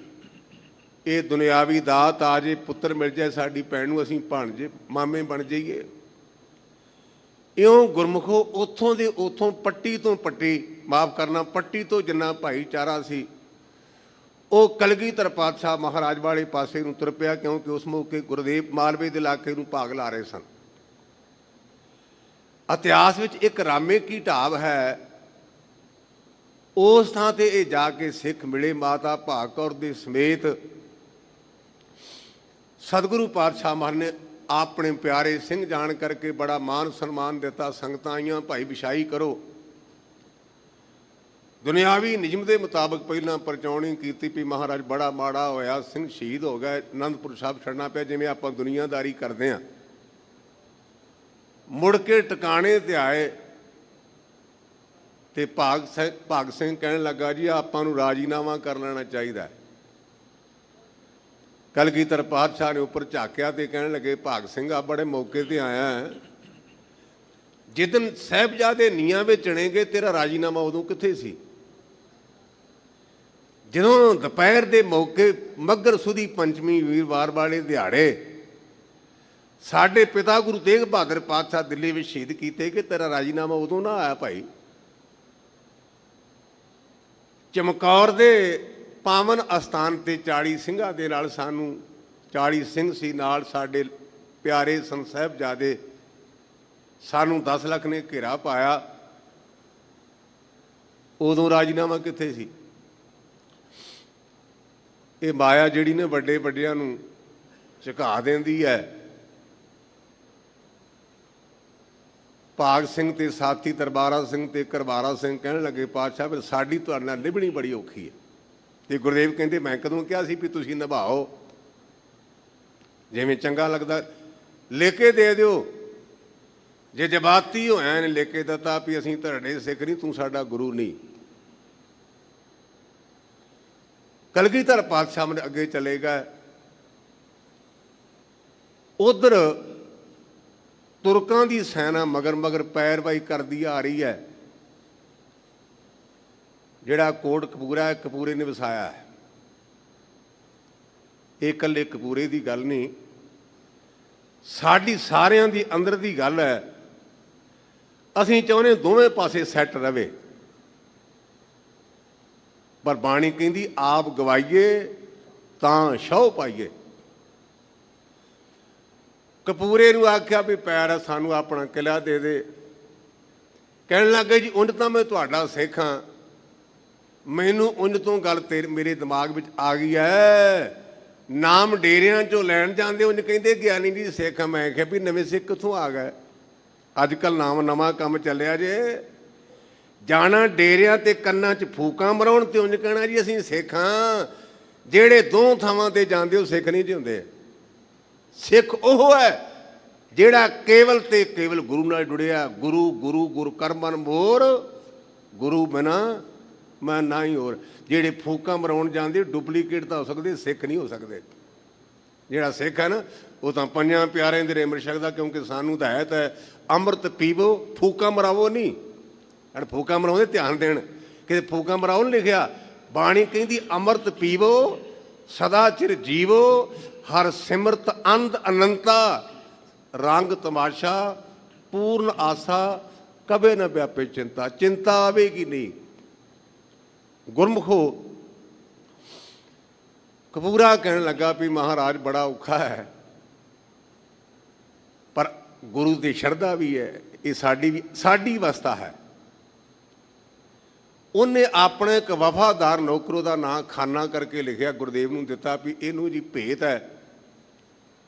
S3: ਇਹ ਦੁਨਿਆਵੀ ਦਾਤ ਆ ਜੇ, ਪੁੱਤਰ ਮਿਲ ਜਾਏ ਸਾਡੀ ਭੈਣ ਨੂੰ, ਅਸੀਂ ਭਾਣਜੇ ਮਾਮੇ ਬਣ ਜਾਈਏ। ਇਉਂ ਗੁਰਮੁਖੋ ਉੱਥੋਂ ਦੇ ਉੱਥੋਂ ਪੱਟੀ ਤੋਂ ਪੱਟੀ, ਮਾਫ ਕਰਨਾ, ਪੱਟੀ ਤੋਂ ਜਿੰਨਾ ਭਾਈਚਾਰਾ ਸੀ ਉਹ ਕਲਗੀਧਰ ਪਾਤਸ਼ਾਹ ਮਹਾਰਾਜ ਵਾਲੇ ਪਾਸੇ ਨੂੰ ਤੁਰ ਪਿਆ, ਕਿਉਂਕਿ ਉਸ ਮੌਕੇ ਗੁਰਦੇਵ ਮਾਲਵੇ ਦੇ ਇਲਾਕੇ ਨੂੰ ਭਾਗ ਲਾ ਰਹੇ ਸਨ। ਇਤਿਹਾਸ ਵਿੱਚ ਇੱਕ ਰਾਮੇ ਕੀ ਢਾਬ ਹੈ, ਉਸ ਥਾਂ ਤੇ ਇਹ ਜਾ ਕੇ ਸਿੱਖ ਮਿਲੇ ਮਾਤਾ ਭਾਗ ਕੌਰ ਦੇ ਸਮੇਤ। ਸਤਿਗੁਰੂ ਪਾਤਸ਼ਾਹ ਮਹਾਰਾਜ ਨੇ ਆਪਣੇ ਪਿਆਰੇ ਸਿੰਘ ਜਾਣ ਕਰਕੇ ਬੜਾ ਮਾਨ ਸਨਮਾਨ ਦਿੱਤਾ। ਸੰਗਤਾਂ ਆਈਆਂ, ਭਾਈ ਵਿਛਾਈ ਕਰੋ। ਦੁਨਿਆਵੀ ਨਿਯਮ ਦੇ ਮੁਤਾਬਕ ਪਹਿਲਾਂ ਪਰਚਾਉਣੀ ਕੀਤੀ ਵੀ ਮਹਾਰਾਜ ਬੜਾ ਮਾੜਾ ਹੋਇਆ, ਸਿੰਘ ਸ਼ਹੀਦ ਹੋ ਗਏ, ਅਨੰਦਪੁਰ ਸਾਹਿਬ ਛੱਡਣਾ ਪਿਆ, ਜਿਵੇਂ ਆਪਾਂ ਦੁਨੀਆਦਾਰੀ ਕਰਦੇ ਹਾਂ। ਮੁੜ ਕੇ ਟਿਕਾਣੇ ਤੇ ਆਏ ਤੇ ਭਾਗ ਸਿੰਘ ਕਹਿਣ ਲੱਗਾ, ਜੀ ਆਪਾਂ ਨੂੰ ਰਾਜੀਨਾਮਾ ਕਰ ਲੈਣਾ ਚਾਹੀਦਾ। ਕਲਗੀਧਰ ਪਾਤਸ਼ਾਹ ਨੇ ਉੱਪਰ ਝਾਕਿਆ ਤੇ ਕਹਿਣ ਲੱਗੇ, ਭਾਗ ਸਿੰਘ ਆ ਬੜੇ ਮੌਕੇ ਤੇ ਆਇਆ, ਜਿੱਦਨ ਸਾਹਿਬਜ਼ਾਦੇ ਨੀਹਾਂ ਵਿੱਚ ਚਣੇਗੇ ਤੇਰਾ ਰਾਜੀਨਾਮਾ ਉਦੋਂ ਕਿੱਥੇ ਸੀ? ਜਦੋਂ ਦੁਪਹਿਰ ਦੇ ਮੌਕੇ ਮੱਘਰ ਸੁਦੀ ਪੰਚਮੀ ਵੀਰਵਾਰ ਵਾਲੇ ਦਿਹਾੜੇ ਸਾਡੇ ਪਿਤਾ ਗੁਰੂ ਤੇਗ ਬਹਾਦਰ ਪਾਤਸ਼ਾਹ ਦਿੱਲੀ ਵਿੱਚ ਸ਼ਹੀਦ ਕੀਤੇ, ਕਿ ਤੇਰਾ ਰਾਜੀਨਾਮਾ ਉਦੋਂ ਨਾ ਆਇਆ ਭਾਈ? ਚਮਕੌਰ ਦੇ ਪਾਵਨ ਅਸਥਾਨ ਤੇ 40 ਸਿੰਘਾਂ ਦੇ ਨਾਲ, ਸਾਨੂੰ 40 ਸਿੰਘ ਸੀ ਨਾਲ, ਸਾਡੇ ਪਿਆਰੇ ਸਨ ਸਾਹਿਬਜ਼ਾਦੇ, ਸਾਨੂੰ 10 ਲੱਖ ਨੇ ਘੇਰਾ ਪਾਇਆ, ਉਦੋਂ ਰਾਜੀਨਾਮਾ ਕਿੱਥੇ ਸੀ? ਇਹ ਮਾਇਆ ਜਿਹੜੀ ਨੇ ਵੱਡੇ ਵੱਡਿਆਂ ਨੂੰ ਝੁਕਾ ਦਿੰਦੀ ਹੈ। ਭਾਗ ਸਿੰਘ ਤੇ ਸਾਥੀ ਦਰਬਾਰਾ ਸਿੰਘ ਤੇ ਕਰਬਾਰਾ ਸਿੰਘ ਕਹਿਣ ਲੱਗੇ, ਪਾਤਸ਼ਾਹ ਫਿਰ ਸਾਡੀ ਤੁਹਾਡੇ ਨਾਲ ਨਿਭਣੀ ਬੜੀ ਔਖੀ ਹੈ। ਤੇ ਗੁਰਦੇਵ ਕਹਿੰਦੇ, ਮੈਂ ਕਦੋਂ ਕਿਹਾ ਸੀ ਵੀ ਤੁਸੀਂ ਨਿਭਾਓ, ਜਿਵੇਂ ਚੰਗਾ ਲੱਗਦਾ ਲਿਖ ਕੇ ਦੇ ਦਿਓ। ਜੇ ਜਮਾਤੀ ਹੋਇਆ ਨੇ ਲਿਖ ਕੇ ਦਿੱਤਾ ਵੀ ਅਸੀਂ ਤੁਹਾਡੇ ਸਿੱਖ ਨਹੀਂ, ਤੂੰ ਸਾਡਾ ਗੁਰੂ ਨਹੀਂ। ਕਲਗੀਧਰ ਪਾਤਸ਼ਾਹ ਨੇ ਅੱਗੇ ਚਲੇ ਗਏ। ਉਧਰ ਤੁਰਕਾਂ ਦੀ ਸੈਨਾ ਮਗਰ ਮਗਰ ਪੈਰਵਾਈ ਕਰਦੀ ਆ ਰਹੀ ਹੈ। ਜਿਹੜਾ ਕੋਟ ਕਪੂਰਾ ਹੈ, ਕਪੂਰੇ ਨੇ ਵਸਾਇਆ ਹੈ। ਇਹ ਇਕੱਲੇ ਕਪੂਰੇ ਦੀ ਗੱਲ ਨਹੀਂ, ਸਾਡੀ ਸਾਰਿਆਂ ਦੀ ਅੰਦਰ ਦੀ ਗੱਲ ਹੈ। ਅਸੀਂ ਚਾਹੁੰਦੇ ਦੋਵੇਂ ਪਾਸੇ ਸੈੱਟ ਰਵੇ, ਪਰ ਬਾਣੀ ਕਹਿੰਦੀ ਆਪ ਗਵਾਈਏ ਤਾਂ ਸ਼ਹੁ ਪਾਈਏ। ਕਪੂਰੇ ਨੂੰ ਆਖਿਆ ਵੀ ਪੈਰ ਸਾਨੂੰ ਆਪਣਾ ਕਿਲ੍ਹਾ ਦੇ ਦੇ। ਕਹਿਣ ਲੱਗੇ, ਜੀ ਉਂਝ ਤਾਂ ਮੈਂ ਤੁਹਾਡਾ ਸਿੱਖ ਹਾਂ, ਮੈਨੂੰ ਉਂਝ ਤੋਂ ਗੱਲ ਮੇਰੇ ਦਿਮਾਗ ਵਿੱਚ ਆ ਗਈ ਹੈ। ਨਾਮ ਡੇਰਿਆਂ 'ਚੋਂ ਲੈਣ ਜਾਂਦੇ, ਉਂਝ ਕਹਿੰਦੇ ਗਿਆਨੀ ਜੀ ਸਿੱਖ। ਮੈਂ ਕਿਹਾ ਵੀ ਨਵੇਂ ਸਿੱਖ ਕਿੱਥੋਂ ਆ ਗਏ? ਅੱਜ ਕੱਲ੍ਹ ਨਵਾਂ ਕੰਮ ਚੱਲਿਆ ਜੇ, ਜਾਣਾ ਡੇਰਿਆਂ ਤੇ ਕੰਨਾਂ 'ਚ ਫੂਕਾਂ ਮਰਾਉਣ ਤੇ ਉਂਝ ਕਹਿਣਾ ਜੀ ਅਸੀਂ ਸਿੱਖ ਹਾਂ। ਜਿਹੜੇ ਦੋ ਥਾਵਾਂ ਤੇ ਜਾਂਦੇ ਉਹ ਸਿੱਖ ਨਹੀਂ ਹੁੰਦੇ। ਸਿੱਖ ਉਹ ਹੈ ਜਿਹੜਾ ਕੇਵਲ ਤੇ ਕੇਵਲ ਗੁਰੂ ਨਾਲ ਜੁੜਿਆ। ਗੁਰੂ ਗੁਰੂ ਗੁਰ ਕਰਮਨ ਮੋਰ, ਗੁਰੂ ਬਿਨਾ ਮੈਂ ਨਾ ਹੀ ਹੋਰ। ਜਿਹੜੇ ਫੂਕਾਂ ਮਰਾਉਣ ਜਾਂਦੇ ਡੁਪਲੀਕੇਟ ਤਾਂ ਹੋ ਸਕਦੇ, ਸਿੱਖ ਨਹੀਂ ਹੋ ਸਕਦੇ। ਜਿਹੜਾ ਸਿੱਖ ਹੈ ਨਾ, ਉਹ ਤਾਂ ਪੰਜਾਂ ਪਿਆਰਿਆਂ ਦੇ ਅੰਮ੍ਰਿਤ ਛਕਦਾ, ਕਿਉਂਕਿ ਸਾਨੂੰ ਤਾਂ ਹੈ ਅੰਮ੍ਰਿਤ ਪੀਵੋ, ਫੂਕਾਂ ਮਰਾਵੋ ਨਹੀਂ। ਅਣ ਫੂਕਾਂ ਮਰਾਉਂਦੇ ਧਿਆਨ ਦੇਣ, ਕਿਤੇ ਫੂਕਾਂ ਮਰਾਓ ਨਹੀਂ ਲਿਖਿਆ। ਬਾਣੀ ਕਹਿੰਦੀ ਅੰਮ੍ਰਿਤ ਪੀਵੋ ਸਦਾ ਚਿਰ ਜੀਵੋ, ਹਰ ਸਿਮਰਤ ਅੰਧ ਅਨੰਤਾ, ਰੰਗ ਤਮਾਸ਼ਾ ਪੂਰਨ ਆਸਾ, ਕਦੇ ਨਾ ਵਿਆਪੇ ਚਿੰਤਾ। ਚਿੰਤਾ ਆਵੇਗੀ ਨਹੀਂ। ਗੁਰਮੁਖੋ ਕਪੂਰਾ ਕਹਿਣ ਲੱਗਾ ਵੀ ਮਹਾਰਾਜ ਬੜਾ ਔਖਾ ਹੈ, ਪਰ ਗੁਰੂ ਦੀ ਸ਼ਰਧਾ ਵੀ ਹੈ, ਇਹ ਸਾਡੀ ਅਵਸਥਾ ਹੈ। ਉਹਨੇ ਆਪਣੇ ਇੱਕ ਵਫਾਦਾਰ ਨੌਕਰੋ ਦਾ ਨਾਂ ਖਾਨਾ ਕਰਕੇ ਲਿਖਿਆ, ਗੁਰਦੇਵ ਨੂੰ ਦਿੱਤਾ ਵੀ ਇਹਨੂੰ ਜੀ ਭੇਤ ਹੈ,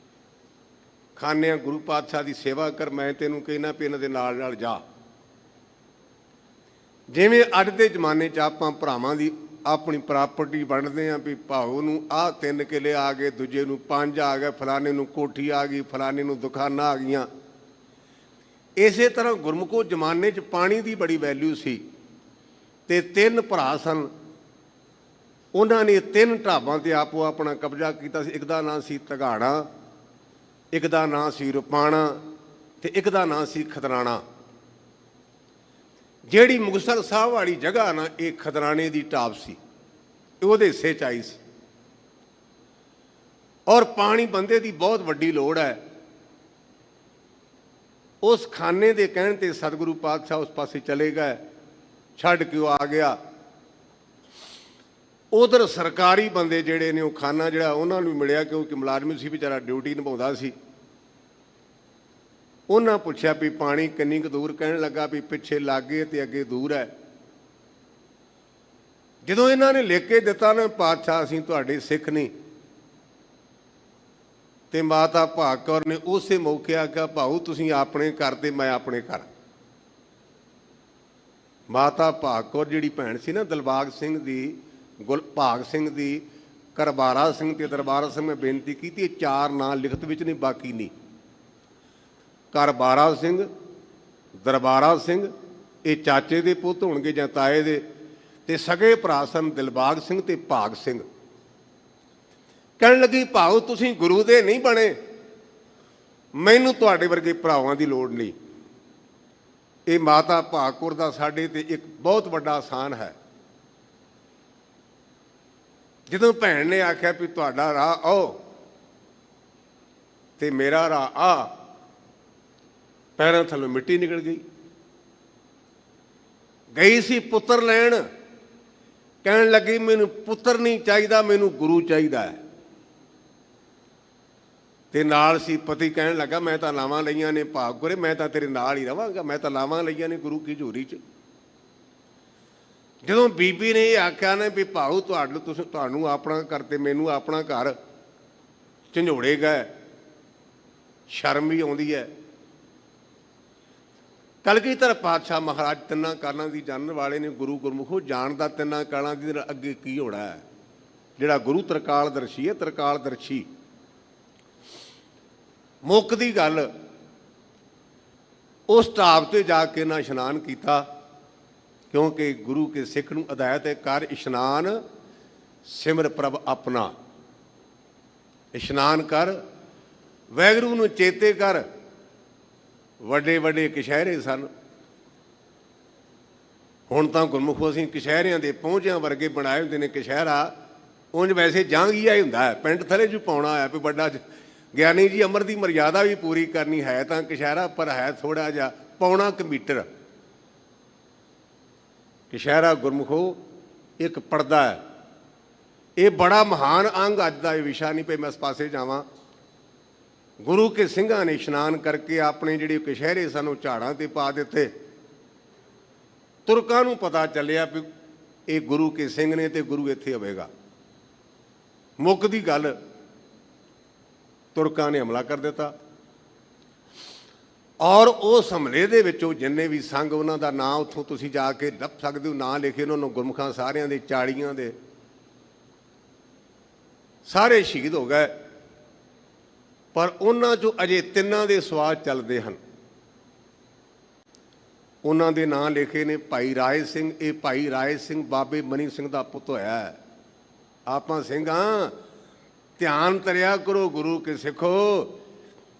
S3: ਖਾਨਿਆਂ ਗੁਰੂ ਪਾਤਸ਼ਾਹ ਦੀ ਸੇਵਾ ਕਰ, ਮੈਂ ਤੈਨੂੰ ਕਹਿਣਾ ਵੀ ਇਹਨਾਂ ਦੇ ਨਾਲ ਨਾਲ ਜਾ। ਜਿਵੇਂ ਅੱਜ ਦੇ ਜ਼ਮਾਨੇ 'ਚ ਆਪਾਂ ਭਰਾਵਾਂ ਦੀ ਆਪਣੀ ਪ੍ਰਾਪਰਟੀ ਵੰਡਦੇ ਹਾਂ ਵੀ ਭਾਊ ਨੂੰ ਆਹ 3 ਕਿੱਲੇ ਆ ਗਏ, ਦੂਜੇ ਨੂੰ 5 ਆ ਗਏ, ਫਲਾਣੇ ਨੂੰ ਕੋਠੀ ਆ ਗਈ, ਫਲਾਣੇ ਨੂੰ ਦੁਕਾਨਾਂ ਆ ਗਈਆਂ। ਇਸੇ ਤਰ੍ਹਾਂ ਗੁਰਮੁਖੋ ਜ਼ਮਾਨੇ 'ਚ ਪਾਣੀ ਦੀ ਬੜੀ ਵੈਲਿਊ ਸੀ ਤੇ 3 ਭਰਾ ਸਨ। ਉਹਨਾਂ ਨੇ 3 ਢਾਬਾਂ ਤੇ ਆਪੋ ਆਪਣਾ ਕਬਜ਼ਾ ਕੀਤਾ ਸੀ। ਇੱਕ ਦਾ ਨਾਂ ਸੀ ਤਗਾੜਾ, ਇੱਕ ਦਾ ਨਾਂ ਸੀ ਰੁਪਾਣਾ ਤੇ ਇੱਕ ਦਾ ਨਾਂ ਸੀ ਖਦਰਾਣਾ। ਜਿਹੜੀ ਮੁਕਤਸਰ ਸਾਹਿਬ ਵਾਲੀ ਜਗ੍ਹਾ ਨਾ, ਇਹ ਖਦਰਾਣੇ ਦੀ ਟਾਪ ਸੀ, ਇਹ ਉਹਦੇ ਹਿੱਸੇ 'ਚ ਆਈ ਸੀ। ਔਰ ਪਾਣੀ ਬੰਦੇ ਦੀ ਬਹੁਤ ਵੱਡੀ ਲੋੜ ਹੈ। ਉਸ ਖਾਨੇ ਦੇ ਕਹਿਣ ਤੇ ਸਤਿਗੁਰੂ ਪਾਤਸ਼ਾਹ ਉਸ ਪਾਸੇ ਚਲੇ ਗਏ, ਛੱਡ ਕੇ ਉਹ ਆ ਗਿਆ। ਉਧਰ ਸਰਕਾਰੀ ਬੰਦੇ ਜਿਹੜੇ ਨੇ, ਉਹ ਖਾਨਾ ਜਿਹੜਾ ਉਹਨਾਂ ਨੂੰ ਮਿਲਿਆ, ਕਿਉਂਕਿ ਮੁਲਾਜ਼ਮ ਸੀ ਵਿਚਾਰਾ, ਡਿਊਟੀ ਨਿਭਾਉਂਦਾ ਸੀ। ਉਹਨਾਂ ਪੁੱਛਿਆ ਵੀ ਪਾਣੀ ਕਿੰਨੀ ਕੁ ਦੂਰ? ਕਹਿਣ ਲੱਗਾ ਵੀ ਪਿੱਛੇ ਲਾਗੇ ਤੇ ਅੱਗੇ ਦੂਰ ਹੈ। ਜਦੋਂ ਇਹਨਾਂ ਨੇ ਲਿਖ ਕੇ ਦਿੱਤਾ ਨਾ, ਪਾਤਸ਼ਾਹ ਅਸੀਂ ਤੁਹਾਡੇ ਸਿੱਖ ਨਹੀਂ, ਤੇ ਮਾਤਾ ਭਾਗ ਕੌਰ ਨੇ ਉਸੇ ਮੌਕੇ ਆਖਿਆ, ਭਾਊ ਤੁਸੀਂ ਆਪਣੇ ਘਰ ਤੇ ਮੈਂ ਆਪਣੇ ਘਰ। ਮਾਤਾ ਭਾਗ ਕੌਰ ਜਿਹੜੀ ਭੈਣ ਸੀ ਨਾ, ਦਿਲਬਾਗ ਸਿੰਘ ਦੀ, ਭਾਗ ਸਿੰਘ ਦੀ, ਕਰਬਾਰਾ ਸਿੰਘ ਤੇ ਦਰਬਾਰਾ ਸਿੰਘ, ਮੈਂ ਬੇਨਤੀ ਕੀਤੀ ਇਹ 4 ਨਾਂ ਲਿਖਤ ਵਿੱਚ ਨੇ, ਬਾਕੀ ਨਹੀਂ। ਕਰਬਾਰਾ ਸਿੰਘ, ਦਰਬਾਰਾ ਸਿੰਘ, ਇਹ ਚਾਚੇ ਦੇ ਪੁੱਤ ਹੋਣਗੇ ਜਾਂ ਤਾਏ ਦੇ, ਤੇ ਸਗੇ ਭਰਾ ਸਨ ਦਿਲਬਾਗ ਸਿੰਘ ਤੇ ਭਾਗ ਸਿੰਘ। ਕਹਿਣ ਲੱਗੀ, ਭਾਊ ਤੁਸੀਂ ਗੁਰੂ ਦੇ ਨਹੀਂ ਬਣੇ, ਮੈਨੂੰ ਤੁਹਾਡੇ ਵਰਗੇ ਭਰਾਵਾਂ ਦੀ ਲੋੜ ਨਹੀਂ। ਇਹ ਮਾਤਾ ਭਾਗ ਕੌਰ ਦਾ ਸਾਡੇ ਤੇ ਇੱਕ ਬਹੁਤ ਵੱਡਾ ਆਸਾਨ ਹੈ। ਜਦੋਂ ਭੈਣ ਨੇ ਆਖਿਆ ਵੀ ਤੁਹਾਡਾ ਰਾਹ ਆਓ ਤੇ ਮੇਰਾ ਰਾਹ ਆ, ਪੈਰਾਂ ਥੱਲੋਂ ਮਿੱਟੀ ਨਿਕਲ ਗਈ। ਗਈ ਸੀ ਪੁੱਤਰ ਲੈਣ, ਕਹਿਣ ਲੱਗੀ ਮੈਨੂੰ ਪੁੱਤਰ ਨਹੀਂ ਚਾਹੀਦਾ, ਮੈਨੂੰ ਗੁਰੂ ਚਾਹੀਦਾ ਹੈ। ਤੇ ਨਾਲ ਸੀ ਪਤੀ, ਕਹਿਣ ਲੱਗਾ ਮੈਂ ਤਾਂ ਲਾਵਾਂ ਲਈਆਂ ਨੇ ਭਾਗ ਕੌਰੇ, ਮੈਂ ਤਾਂ ਤੇਰੇ ਨਾਲ ਹੀ ਰਵਾਂਗਾ, ਮੈਂ ਤਾਂ ਲਾਵਾਂ ਲਈਆਂ ਨੇ ਗੁਰੂ ਕੀ ਝੋਰੀ 'ਚ। ਜਦੋਂ ਬੀਬੀ ਨੇ ਇਹ ਆਖਿਆ ਨਾ ਵੀ ਭਾਊ ਤੁਹਾਨੂੰ ਆਪਣਾ ਘਰ ਤੇ ਮੈਨੂੰ ਆਪਣਾ ਘਰ, ਝੰਜੋੜੇ ਗਏ, ਸ਼ਰਮ ਵੀ ਆਉਂਦੀ ਹੈ। ਕਲਗੀਧਰ ਪਾਤਸ਼ਾਹ ਮਹਾਰਾਜ ਤਿੰਨਾਂ ਕਾਲਾਂ ਦੀ ਜਾਣਨ ਵਾਲੇ ਨੇ, ਗੁਰੂ ਗੁਰਮੁਖੋ ਜਾਣਦਾ ਤਿੰਨਾਂ ਕਾਲਾਂ ਦੀ ਅੱਗੇ ਕੀ ਹੋਣਾ ਹੈ। ਜਿਹੜਾ ਗੁਰੂ ਤ੍ਰਿਕਾਲਦਰਸ਼ੀ ਹੈ, ਤ੍ਰਿਕਾਲਦਰਸ਼ੀ। ਮੁੱਕ ਦੀ ਗੱਲ, ਉਸ ਢਾਬ ਤੇ ਜਾ ਕੇ ਨਾ ਇਸ਼ਨਾਨ ਕੀਤਾ, ਕਿਉਂਕਿ ਗੁਰੂ ਕੇ ਸਿੱਖ ਨੂੰ ਹਦਾਇਤ ਹੈ, ਕਰ ਇਸ਼ਨਾਨ ਸਿਮਰ ਪ੍ਰਭ ਆਪਣਾ। ਇਸ਼ਨਾਨ ਕਰ, ਵਾਹਿਗੁਰੂ ਨੂੰ ਚੇਤੇ ਕਰ। ਵੱਡੇ ਵੱਡੇ ਕਛਹਿਰੇ ਸਨ, ਹੁਣ ਤਾਂ ਗੁਰਮੁਖੋ ਅਸੀਂ ਕਛਹਿਰਿਆਂ ਦੇ ਪਹੁੰਚਿਆਂ ਵਰਗੇ ਬਣਾਏ ਹੁੰਦੇ ਨੇ। ਕਛਹਿਰਾ ਉਂਝ ਵੈਸੇ ਜਾਂਘੀਆ ਹੀ ਹੁੰਦਾ ਹੈ, ਪਿੰਡ ਥਲੇ 'ਚ ਪਾਉਣਾ ਹੈ ਵੀ ਵੱਡਾ ਗਿਆਨੀ ਜੀ, ਅਮਰ ਦੀ ਮਰਿਆਦਾ ਵੀ ਪੂਰੀ ਕਰਨੀ ਹੈ ਤਾਂ ਕਛਹਿਰਾ, ਪਰ ਹੈ ਥੋੜ੍ਹਾ ਜਿਹਾ ਪੌਣਾ ਕੁ ਮੀਟਰ। ਕਛਹਿਰਾ ਗੁਰਮੁਖੋ ਇੱਕ ਪਰਦਾ ਹੈ। ਇਹ ਬੜਾ ਮਹਾਨ ਅੰਗ, ਅੱਜ ਦਾ ਇਹ ਵਿਸ਼ਾ ਨਹੀਂ ਪਈ ਮੈਂ ਇਸ ਪਾਸੇ ਜਾਵਾਂ। ਗੁਰੂ ਕੇ ਸਿੰਘਾਂ ਨੇ ਇਸ਼ਨਾਨ ਕਰਕੇ ਆਪਣੇ ਜਿਹੜੇ ਕਛਹਿਰੇ ਸਨ ਉਹ ਝਾੜਾਂ ਤੇ ਪਾ ਦਿੱਤੇ। ਤੁਰਕਾਂ ਨੂੰ ਪਤਾ ਚੱਲਿਆ ਵੀ ਇਹ ਗੁਰੂ ਕੇ ਸਿੰਘ ਨੇ ਤੇ ਗੁਰੂ ਇੱਥੇ ਹੋਵੇਗਾ। ਮੁੱਕ ਦੀ ਗੱਲ, ਤੁਰਕਾਂ ਨੇ ਹਮਲਾ ਕਰ ਦਿੱਤਾ। ਔਰ ਉਸ ਹਮਲੇ ਦੇ ਵਿੱਚੋਂ ਜਿੰਨੇ ਵੀ ਸੰਗ, ਉਹਨਾਂ ਦਾ ਨਾਂ ਉੱਥੋਂ ਤੁਸੀਂ ਜਾ ਕੇ ਲੱਭ ਸਕਦੇ ਹੋ, ਨਾਂ ਲਿਖੇ ਉਹਨਾਂ ਨੂੰ, ਗੁਰਮੁਖਾਂ ਸਾਰਿਆਂ ਦੇ, 40 ਦੇ, ਸਾਰੇ ਸ਼ਹੀਦ ਹੋ ਗਏ। ਪਰ ਉਹਨਾਂ 'ਚੋਂ ਅਜੇ 3 ਦੇ ਸਵਾਦ ਚੱਲਦੇ ਹਨ। ਉਹਨਾਂ ਦੇ ਨਾਂ ਲਿਖੇ ਨੇ ਭਾਈ ਰਾਏ ਸਿੰਘ। ਇਹ ਭਾਈ ਰਾਏ ਸਿੰਘ ਬਾਬੇ ਮਨੀ ਸਿੰਘ ਦਾ ਪੁੱਤ ਹੋਇਆ। ਆਪਾਂ ਸਿੰਘਾਂ ਧਿਆਨ ਧਰਿਆ ਕਰੋ ਗੁਰੂ ਕੇ ਸਿੱਖੋ।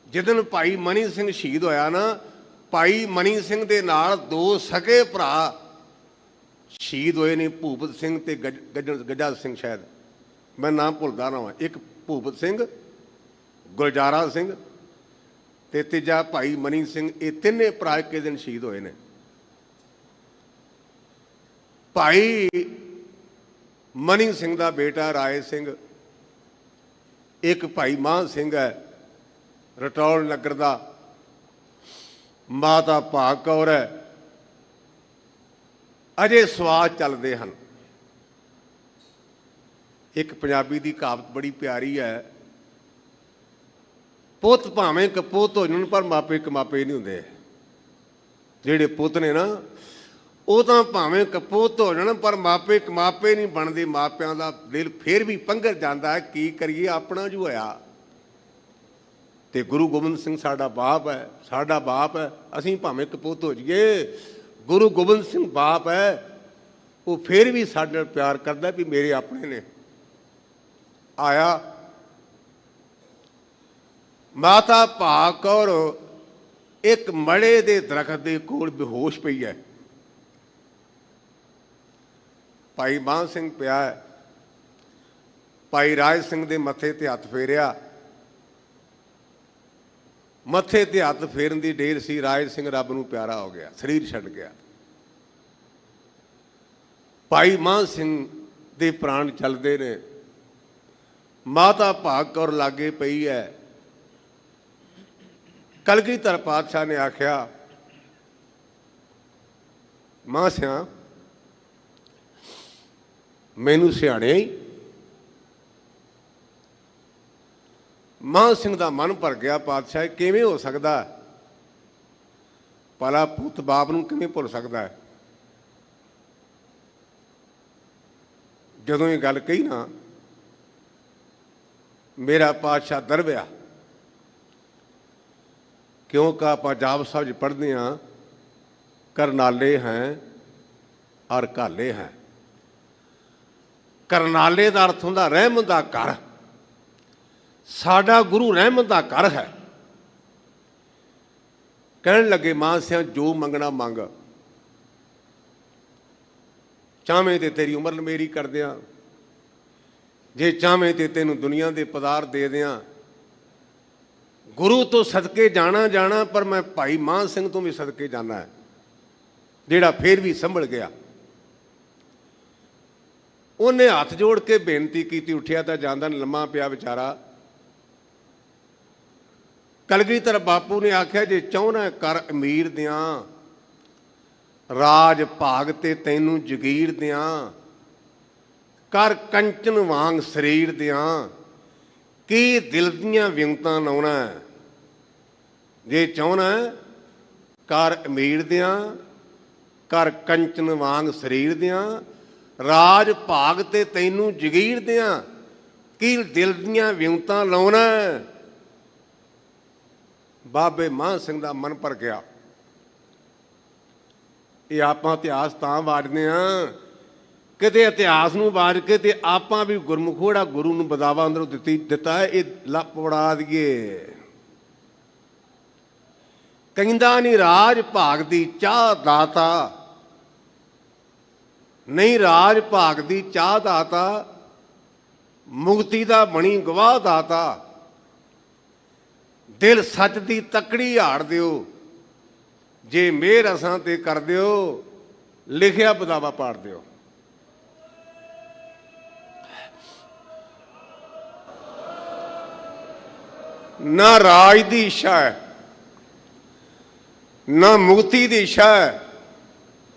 S3: ਜਿੱਦਣ ਭਾਈ ਮਨੀ ਸਿੰਘ ਸ਼ਹੀਦ ਹੋਇਆ ਨਾ, ਭਾਈ ਮਨੀ ਸਿੰਘ ਦੇ ਨਾਲ 2 ਸਕੇ ਭਰਾ ਸ਼ਹੀਦ ਹੋਏ ਨੇ, ਭੂਪਤ ਸਿੰਘ ਤੇ ਗੱਜਾ ਸਿੰਘ, ਸ਼ਾਇਦ ਮੈਂ ਨਾਮ ਭੁੱਲਦਾ ਰਹਾਂ। ਇੱਕ ਭੂਪਤ ਸਿੰਘ, ਗੁਲਜ਼ਾਰਾ ਸਿੰਘ ਤੇ ਤੀਜਾ ਭਾਈ ਮਨੀ ਸਿੰਘ। ਇਹ ਤਿੰਨੇ ਭਰਾ ਇੱਕੇ ਦਿਨ ਸ਼ਹੀਦ ਹੋਏ ਨੇ। ਭਾਈ ਮਨੀ ਸਿੰਘ ਦਾ ਬੇਟਾ ਰਾਏ ਸਿੰਘ, ਇੱਕ ਭਾਈ ਮਾਨ ਸਿੰਘ ਹੈ ਰਟੌਲ ਨਗਰ ਦਾ, ਮਾਤਾ ਭਾਗ ਕੌਰ ਹੈ। ਅਜੇ ਸਵਾਦ ਚੱਲਦੇ ਹਨ। ਇੱਕ ਪੰਜਾਬੀ ਦੀ ਕਹਾਵਤ ਬੜੀ ਪਿਆਰੀ ਹੈ, ਪੁੱਤ ਭਾਵੇਂ ਕਪੂਤ ਹੋ ਜਾਣ ਪਰ ਮਾਪੇ ਕਮਾਪੇ ਨਹੀਂ ਹੁੰਦੇ। ਜਿਹੜੇ ਪੁੱਤ ਨੇ ਨਾ, ਉਹ ਤਾਂ ਭਾਵੇਂ ਕਪੂਤ ਹੋ ਜਾਣ ਪਰ ਮਾਪੇ ਕਮਾਪੇ ਨਹੀਂ ਬਣਦੇ। ਮਾਪਿਆਂ ਦਾ ਦਿਲ ਫਿਰ ਵੀ ਪੰਘਰ ਜਾਂਦਾ ਹੈ, ਕੀ ਕਰੀਏ, ਆਪਣਾ ਜੋ ਹੋਇਆ। ਤੇ ਗੁਰੂ ਗੋਬਿੰਦ ਸਿੰਘ ਸਾਡਾ ਬਾਪ ਹੈ, ਸਾਡਾ ਬਾਪ ਹੈ। ਅਸੀਂ ਭਾਵੇਂ ਕਪੂਤ ਹੋ ਜਾਈਏ, ਗੁਰੂ ਗੋਬਿੰਦ ਸਿੰਘ ਬਾਪ ਹੈ, ਉਹ ਫਿਰ ਵੀ ਸਾਡੇ ਨਾਲ ਪਿਆਰ ਕਰਦਾ ਵੀ ਮੇਰੇ ਆਪਣੇ ਨੇ। ਆਇਆ ਮਾਤਾ ਭਾਗ ਕੌਰ ਇੱਕ ਮੜੇ ਦੇ ਦਰਖਤ ਦੇ ਕੋਲ ਬੇਹੋਸ਼ ਪਈ ਹੈ। ਭਾਈ ਮਾਨ ਸਿੰਘ ਪਿਆ ਹੈ। ਭਾਈ ਰਾਜ ਸਿੰਘ ਦੇ ਮੱਥੇ ਤੇ ਹੱਥ ਫੇਰਿਆ। ਮੱਥੇ ਤੇ ਹੱਥ ਫੇਰਨ ਦੀ ਢੇਰ ਸੀ। ਰਾਜ ਸਿੰਘ ਰੱਬ ਨੂੰ ਪਿਆਰਾ ਹੋ ਗਿਆ, ਸਰੀਰ ਛੱਡ ਗਿਆ। ਭਾਈ ਮਾਨ ਸਿੰਘ ਦੇ ਪ੍ਰਾਣ ਚੱਲਦੇ ਨੇ। ਮਾਤਾ ਭਾਗ ਕੌਰ ਲਾਗੇ ਪਈ ਹੈ। ਕਲਗੀਧਰ ਪਾਤਸ਼ਾਹ ਨੇ ਆਖਿਆ, ਮਾਂ ਸਿਆ ਮੈਨੂੰ ਸਿਆਣਿਆ ਹੀ। ਮਾਨ ਸਿੰਘ ਦਾ ਮਨ ਭਰ ਗਿਆ। ਪਾਤਸ਼ਾਹ ਕਿਵੇਂ ਹੋ ਸਕਦਾ? ਭਲਾ ਪੁੱਤ ਬਾਪ ਨੂੰ ਕਿਵੇਂ ਭੁੱਲ ਸਕਦਾ ਹੈ? ਜਦੋਂ ਇਹ ਗੱਲ ਕਹੀ ਨਾ, ਮੇਰਾ ਪਾਤਸ਼ਾਹ ਦਰਬਿਆ। ਕਿਉਂਕਿ ਆਪਾਂ ਜਾਪ ਸਾਹਿਬ 'ਚ ਪੜ੍ਹਦੇ ਹਾਂ, ਕਰਨਾਲੇ ਹੈ ਔਰ ਘਾਲੇ ਹੈ। ਕਰਨਾਲੇ ਦਾ ਅਰਥ ਹੁੰਦਾ ਰਹਿਮਤ ਦਾ ਘਰ। ਸਾਡਾ ਗੁਰੂ ਰਹਿਮਤ ਦਾ ਘਰ ਹੈ। ਕਹਿਣ ਲੱਗੇ, ਮਾਂ ਸਿਆਂ ਜੋ ਮੰਗਣਾ ਮੰਗ, ਚਾਹਵੇਂ ਤੇ ਤੇਰੀ ਉਮਰ ਮੇਰੀ ਕਰ ਦਿਆਂ, ਜੇ ਚਾਹਵੇਂ ਤੇ ਤੈਨੂੰ ਦੁਨੀਆ ਦੇ ਪਦਾਰਥ ਦੇ ਦਿਆਂ। ਗੁਰੂ ਤੋਂ ਸਦਕੇ ਜਾਣਾ, ਪਰ ਮੈਂ ਭਾਈ ਮਾਨ ਸਿੰਘ ਤੋਂ ਵੀ ਸਦਕੇ ਜਾਣਾ ਹੈ, ਜਿਹੜਾ ਫੇਰ ਵੀ ਸੰਭਲ ਗਿਆ। ਉਹਨੇ ਹੱਥ ਜੋੜ ਕੇ ਬੇਨਤੀ ਕੀਤੀ। ਉੱਠਿਆ ਤਾਂ ਜਾਂਦਾ, ਲੰਮਾ ਪਿਆ ਵਿਚਾਰਾ। ਕਲਗੀਧਰ ਬਾਪੂ ਨੇ ਆਖਿਆ, ਜੇ ਚਾਹੁੰਦਾ ਕਰ ਅਮੀਰ ਦਿਆਂ, ਰਾਜ ਭਾਗ ਤੇ ਤੈਨੂੰ ਜਗੀਰ ਦਿਆਂ, ਕਰ ਕੰਚਨ ਵਾਂਗ ਸਰੀਰ ਦਿਆਂ, ਕੀ ਦਿਲ ਦੀਆਂ ਵਿਉਂਤਾਂ ਲਾਉਣਾ। ਜੇ ਚਾਹੁੰਦਾ ਕਰ ਅਮੀਰ ਦਿਆਂ, ਕਰ ਕੰਚਨ ਵਾਂਗ ਸਰੀਰ ਦਿਆਂ, ਰਾਜ ਭਾਗ ਤੇ ਤੈਨੂੰ ਜਗੀਰ ਦਿਆਂ, ਕੀ ਦਿਲ ਦੀਆਂ ਵਿਉਂਤਾਂ ਲਾਉਣਾ। ਬਾਬੇ ਮਾਨ ਸਿੰਘ ਦਾ ਮਨ ਭਰ ਗਿਆ। ਇਹ ਆਪਾਂ ਇਤਿਹਾਸ ਤਾਂ ਵਾਜਦੇ ਹਾਂ, ਕਿਤੇ ਇਤਿਹਾਸ ਨੂੰ ਵਾਜ ਕੇ ਤੇ ਆਪਾਂ ਵੀ ਗੁਰਮੁਖ ਜਿਹੜਾ ਗੁਰੂ ਨੂੰ ਬਦਾਵਾ ਅੰਦਰੋਂ ਦਿੱਤਾ ਹੈ, ਇਹ ਲੱਪ ਉਡਾ ਦਈਏ। ਕਹਿੰਦਾ ਨਹੀਂ ਰਾਜ ਭਾਗ ਦੀ ਚਾਹ ਦਾਤਾ, ਨਹੀਂ ਰਾਜ ਭਾਗ ਦੀ ਚਾਹ ਦਾਤਾ, ਮੁਕਤੀ ਦਾ ਬਣੀ ਗਵਾਹ ਦਾਤਾ। ਦਿਲ ਸੱਚ ਦੀ ਤਕੜੀ ਹਾੜ ਦਿਓ, ਜੇ ਮਿਹਰ ਅਸਾਂ ਤੇ ਕਰ ਦਿਓ, ਲਿਖਿਆ ਬਦਾਵਾ ਪਾੜ ਦਿਓ। ਨਾ ਰਾਜ ਦੀ ਇੱਛਾ ਹੈ, ਨਾ ਮੁਕਤੀ ਦੀ ਇੱਛਾ ਹੈ।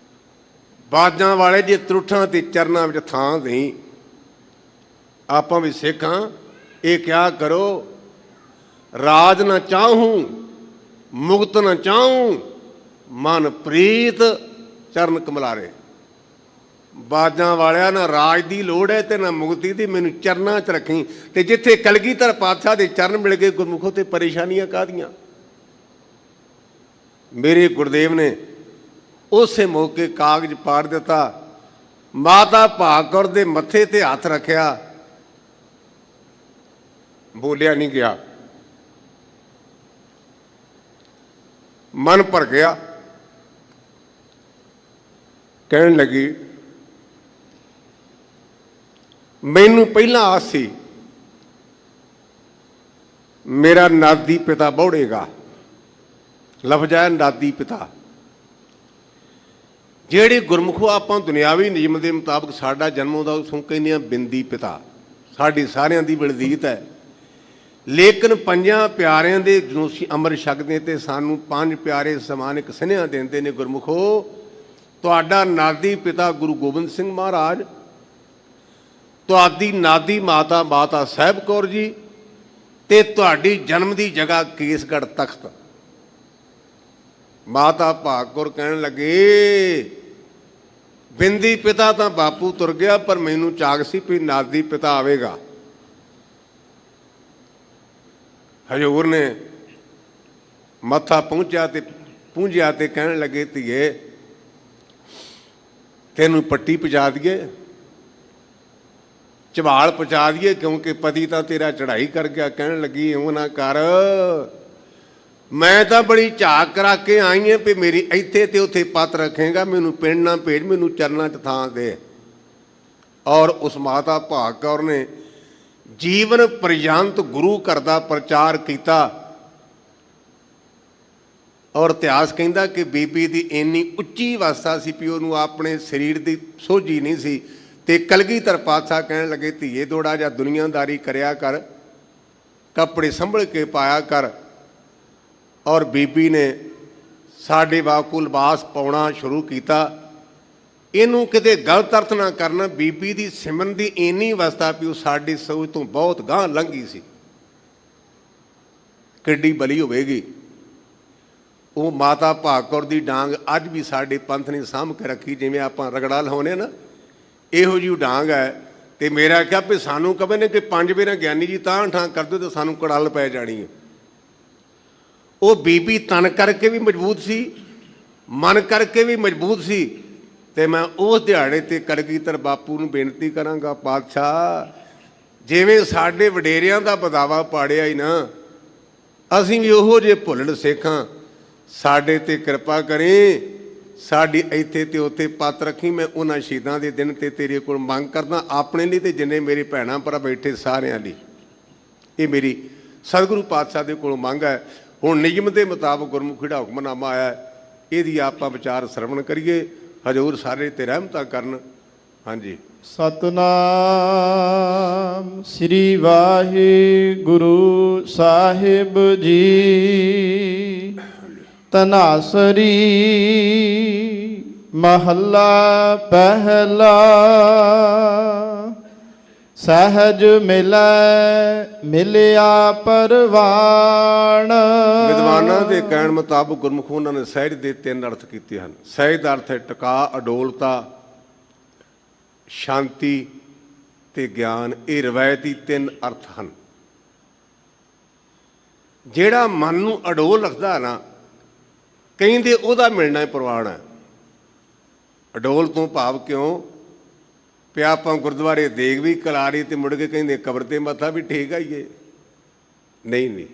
S3: ਬਾਜਾਂ ਵਾਲੇ ਜੇ ਤਰੁੱਠਾਂ ਤੇ ਚਰਨਾਂ ਵਿੱਚ ਥਾਂ ਦੇਈ। ਆਪਾਂ ਵੀ ਸਿੱਖ ਹਾਂ। ਇਹ ਕਿਆ ਕਰੋ, ਰਾਜ ਨਾ ਚਾਹੂੰ, ਮੁਕਤ ਨਾ ਚਾਹੂੰ, ਮਨ ਪ੍ਰੀਤ ਚਰਨ ਕਮਲਾਰੇ। ਬਾਜਾਂ ਵਾਲਿਆ, ਨਾ ਰਾਜ ਦੀ ਲੋੜ ਹੈ ਤੇ ਨਾ ਮੁਕਤੀ ਦੀ, ਮੈਨੂੰ ਚਰਨਾਂ 'ਚ ਰੱਖੀ। ਤੇ ਜਿੱਥੇ ਕਲਗੀਧਰ ਪਾਤਸ਼ਾਹ ਦੇ ਚਰਨ ਮਿਲ ਗਏ ਗੁਰਮੁਖੋ, ਤੇ ਪਰੇਸ਼ਾਨੀਆਂ ਕਾਹਦੀਆਂ। ਮੇਰੇ ਗੁਰਦੇਵ ਨੇ ਉਸੇ ਮੌਕੇ ਕਾਗਜ਼ ਪਾੜ ਦਿੱਤਾ। ਮਾਤਾ ਭਾਗ ਕੌਰ ਦੇ ਮੱਥੇ ਤੇ ਹੱਥ ਰੱਖਿਆ। ਬੋਲਿਆ ਨਹੀਂ ਗਿਆ। ਮਨ ਭਰ ਗਿਆ। ਕਹਿਣ ਲੱਗੀ, ਮੈਨੂੰ ਪਹਿਲਾਂ ਆਸ ਸੀ ਮੇਰਾ ਨਾਦੀ ਪਿਤਾ ਬੌੜੇਗਾ। ਲਫ਼ਜ਼ ਹੈ ਨਾਦੀ ਪਿਤਾ। ਜਿਹੜੇ ਗੁਰਮੁਖੋ ਆਪਾਂ ਦੁਨਿਆਵੀ ਨਿਯਮ ਦੇ ਮੁਤਾਬਕ ਸਾਡਾ ਜਨਮ ਹੁੰਦਾ, ਉਸ ਨੂੰ ਕਹਿੰਦੇ ਹਾਂ ਬਿੰਦੀ ਪਿਤਾ। ਸਾਡੀ ਸਾਰਿਆਂ ਦੀ ਬਲਦੀਤ ਹੈ। ਲੇਕਿਨ ਪੰਜਾਂ ਪਿਆਰਿਆਂ ਦੇ ਜਦੋਂ ਅਸੀਂ ਅੰਮ੍ਰਿਤ ਛਕਦੇ ਤੇ ਸਾਨੂੰ ਪੰਜ ਪਿਆਰੇ ਸਮਾਨ ਇੱਕ ਸੁਨੇਹਾ ਦਿੰਦੇ ਨੇ, ਗੁਰਮੁਖੋ ਤੁਹਾਡਾ ਨਾਦੀ ਪਿਤਾ ਗੁਰੂ ਗੋਬਿੰਦ ਸਿੰਘ ਮਹਾਰਾਜ, ਤੁਹਾਡੀ ਨਾਦੀ ਮਾਤਾ ਮਾਤਾ ਸਾਹਿਬ ਕੌਰ ਜੀ, ਤੇ ਤੁਹਾਡੀ ਜਨਮ ਦੀ ਜਗ੍ਹਾ ਕੇਸਗੜ੍ਹ ਤਖਤ। ਮਾਤਾ ਭਾਗ ਕੌਰ ਕਹਿਣ ਲੱਗੇ, ਬਿੰਦੀ ਪਿਤਾ ਤਾਂ ਬਾਪੂ ਤੁਰ ਗਿਆ, ਪਰ ਮੈਨੂੰ ਚਾਗ ਸੀ ਵੀ ਨਾਦੀ ਪਿਤਾ ਆਵੇਗਾ। ਹਜ਼ੂਰ ਨੇ ਮੱਥਾ ਪੂੰਝਿਆ ਤੇ ਕਹਿਣ ਲੱਗੇ, ਧੀਏ ਤੈਨੂੰ ਪੱਟੀ ਪਜਾ ਦਈਏ। ਝਵਾਲ ਪਹੁੰਚਾ ਦਈਏ, ਕਿਉਂਕਿ ਪਤੀ ਤਾਂ ਤੇਰਾ ਚੜ੍ਹਾਈ ਕਰ ਗਿਆ। ਕਹਿਣ ਲੱਗੀ ਇਉਂ ਨਾ ਕਰ, ਮੈਂ ਤਾਂ ਬੜੀ ਝਾਕ ਕਰਾ ਕੇ ਆਈ ਹਾਂ ਵੀ ਮੇਰੀ ਇੱਥੇ ਤੇ ਉੱਥੇ ਪੱਤ ਰੱਖੇਗਾ, ਮੈਨੂੰ ਪਿੰਡ ਨਾ ਭੇਜ, ਮੈਨੂੰ ਚਰਨਾਂ 'ਚ ਥਾਂ ਦੇ। ਔਰ ਉਸ ਮਾਤਾ ਭਾਗ ਕੌਰ ਨੇ ਜੀਵਨ ਪਰਯੰਤ ਗੁਰੂ ਘਰ ਦਾ ਪ੍ਰਚਾਰ ਕੀਤਾ। ਔਰ ਇਤਿਹਾਸ ਕਹਿੰਦਾ ਕਿ ਬੀਬੀ ਦੀ ਇੰਨੀ ਉੱਚੀ ਅਵਸਥਾ ਸੀ ਵੀ ਉਹਨੂੰ ਆਪਣੇ ਸਰੀਰ ਦੀ ਸੋਝੀ ਨਹੀਂ ਸੀ। ਤੇ ਕਲਗੀਧਰ ਪਾਤਸ਼ਾਹ ਕਹਿਣ ਲੱਗੇ, ਧੀਏ ਥੋੜ੍ਹਾ ਜਿਹਾ ਦੁਨੀਆਦਾਰੀ ਕਰਿਆ ਕਰ, ਕੱਪੜੇ ਸੰਭਲ ਕੇ ਪਾਇਆ ਕਰ। ਔਰ ਬੀਬੀ ਨੇ ਸਾਡੇ ਵਾਂਗੂ ਲਿਬਾਸ ਪਾਉਣਾ ਸ਼ੁਰੂ ਕੀਤਾ। ਇਹਨੂੰ ਕਿਤੇ ਗਲਤ ਅਰਥ ਨਾ ਕਰਨਾ, ਬੀਬੀ ਦੀ ਸਿਮਰਨ ਦੀ ਇੰਨੀ ਅਵਸਥਾ ਵੀ ਉਹ ਸਾਡੀ ਸੋਚ ਤੋਂ ਬਹੁਤ ਗਾਂਹ ਲੰਘੀ ਸੀ। ਕਿੱਡੀ ਬਲੀ ਹੋਵੇਗੀ ਉਹ ਮਾਤਾ ਭਾਗ ਕੌਰ ਦੀ ਡਾਂਗ ਅੱਜ ਵੀ ਸਾਡੇ ਪੰਥ ਨੇ ਸਾਂਭ ਕੇ ਰੱਖੀ। ਜਿਵੇਂ ਆਪਾਂ ਰਗੜਾ ਲਾਉਂਦੇ ਨਾ, ਇਹੋ ਜਿਹੀ ਡਾਂਗ ਹੈ। ਤੇ ਮੇਰਾ ਕਿਹਾ ਵੀ ਸਾਨੂੰ ਕਹੇ ਨੇ ਕਿ 5 ਵੇਰਾ ਗਿਆਨੀ ਜੀ ਤਾਂ ਠਾਂ ਕਰ ਦਿਓ ਤਾਂ ਸਾਨੂੰ ਕੜਲ ਪੈ ਜਾਣੀ ਹੈ। ਉਹ ਬੀਬੀ ਤਨ ਕਰਕੇ ਵੀ ਮਜ਼ਬੂਤ ਸੀ, ਮਨ ਕਰਕੇ ਵੀ ਮਜ਼ਬੂਤ ਸੀ। ਤੇ ਮੈਂ ਉਸ ਦਿਹਾੜੇ ਤੇ ਕਲਗੀਧਰ ਬਾਪੂ ਨੂੰ ਬੇਨਤੀ ਕਰਾਂਗਾ, ਪਾਤਸ਼ਾਹ ਜਿਵੇਂ ਸਾਡੇ ਵਡੇਰਿਆਂ ਦਾ ਬਦਾਵਾ ਪਾੜਿਆ ਹੀ ਨਾ, ਅਸੀਂ ਵੀ ਉਹੋ ਜਿਹੇ ਭੁੱਲੜ ਸਿੱਖਾਂ। ਸਾਡੇ ਤੇ ਕਿਰਪਾ ਕਰੇ, ਸਾਡੀ ਇੱਥੇ ਤੇ ਉੱਥੇ ਪੱਤ ਰੱਖੀ। ਮੈਂ ਉਹਨਾਂ ਸ਼ਹੀਦਾਂ ਦੇ ਦਿਨ ਤੇ ਤੇਰੇ ਕੋਲ ਮੰਗ ਕਰਦਾ, ਆਪਣੇ ਲਈ ਤੇ ਜਿੰਨੇ ਮੇਰੇ ਭੈਣਾਂ ਭਰਾ ਬੈਠੇ ਸਾਰਿਆਂ ਲਈ। ਇਹ ਮੇਰੀ ਸਤਿਗੁਰੂ ਪਾਤਸ਼ਾਹ ਦੇ ਕੋਲੋਂ ਮੰਗ ਹੈ। ਹੁਣ ਨਿਯਮ ਦੇ ਮੁਤਾਬਕ ਗੁਰਮੁਖੀ ਦਾ ਹੁਕਮਨਾਮਾ ਆਇਆ, ਇਹਦੀ ਆਪਾਂ ਵਿਚਾਰ ਸਰਵਣ ਕਰੀਏ। ਹਜ਼ੂਰ ਸਾਰੇ ਤੇ ਰਹਿਮਤਾਂ ਕਰਨ। ਹਾਂਜੀ,
S2: ਸਤਨਾਮ ਸ੍ਰੀ ਵਾਹਿਗੁਰੂ ਸਾਹਿਬ ਜੀ। ਤਨਾਸਰੀ ਮਹੱਲਾ ਪਹਿਲਾ। ਸਹਿਜ ਮਿਲੈ ਮਿਲਿਆ ਪਰਵਾਣ।
S3: ਵਿਦਵਾਨਾਂ ਦੇ ਕਹਿਣ ਮੁਤਾਬਕ ਗੁਰਮੁਖ ਉਹਨਾਂ ਨੇ ਸਹਿਜ ਦੇ 3 ਅਰਥ ਕੀਤੇ ਹਨ। ਸਹਿਜ ਦਾ ਅਰਥ ਹੈ ਟਿਕਾ, ਅਡੋਲਤਾ, ਸ਼ਾਂਤੀ ਤੇ ਗਿਆਨ। ਇਹ ਰਵਾਇਤੀ 3 ਅਰਥ ਹਨ। ਜਿਹੜਾ ਮਨ ਨੂੰ ਅਡੋਲ ਰੱਖਦਾ ਨਾ, ਕਹਿੰਦੇ ਉਹਦਾ ਮਿਲਣਾ ਪ੍ਰਵਾਨ ਹੈ। ਅਡੋਲ ਤੋਂ ਭਾਵ ਕਿਉਂ ਪਿਆ ਆਪਾਂ ਗੁਰਦੁਆਰੇ ਦੇਗ ਵੀ ਕਲਾਰੀ ਤੇ ਮੁੜ ਕੇ ਕਹਿੰਦੇ ਕਬਰ ਤੇ ਮੱਥਾ ਵੀ ਟੇਕ ਆਈਏ। ਨਹੀਂ,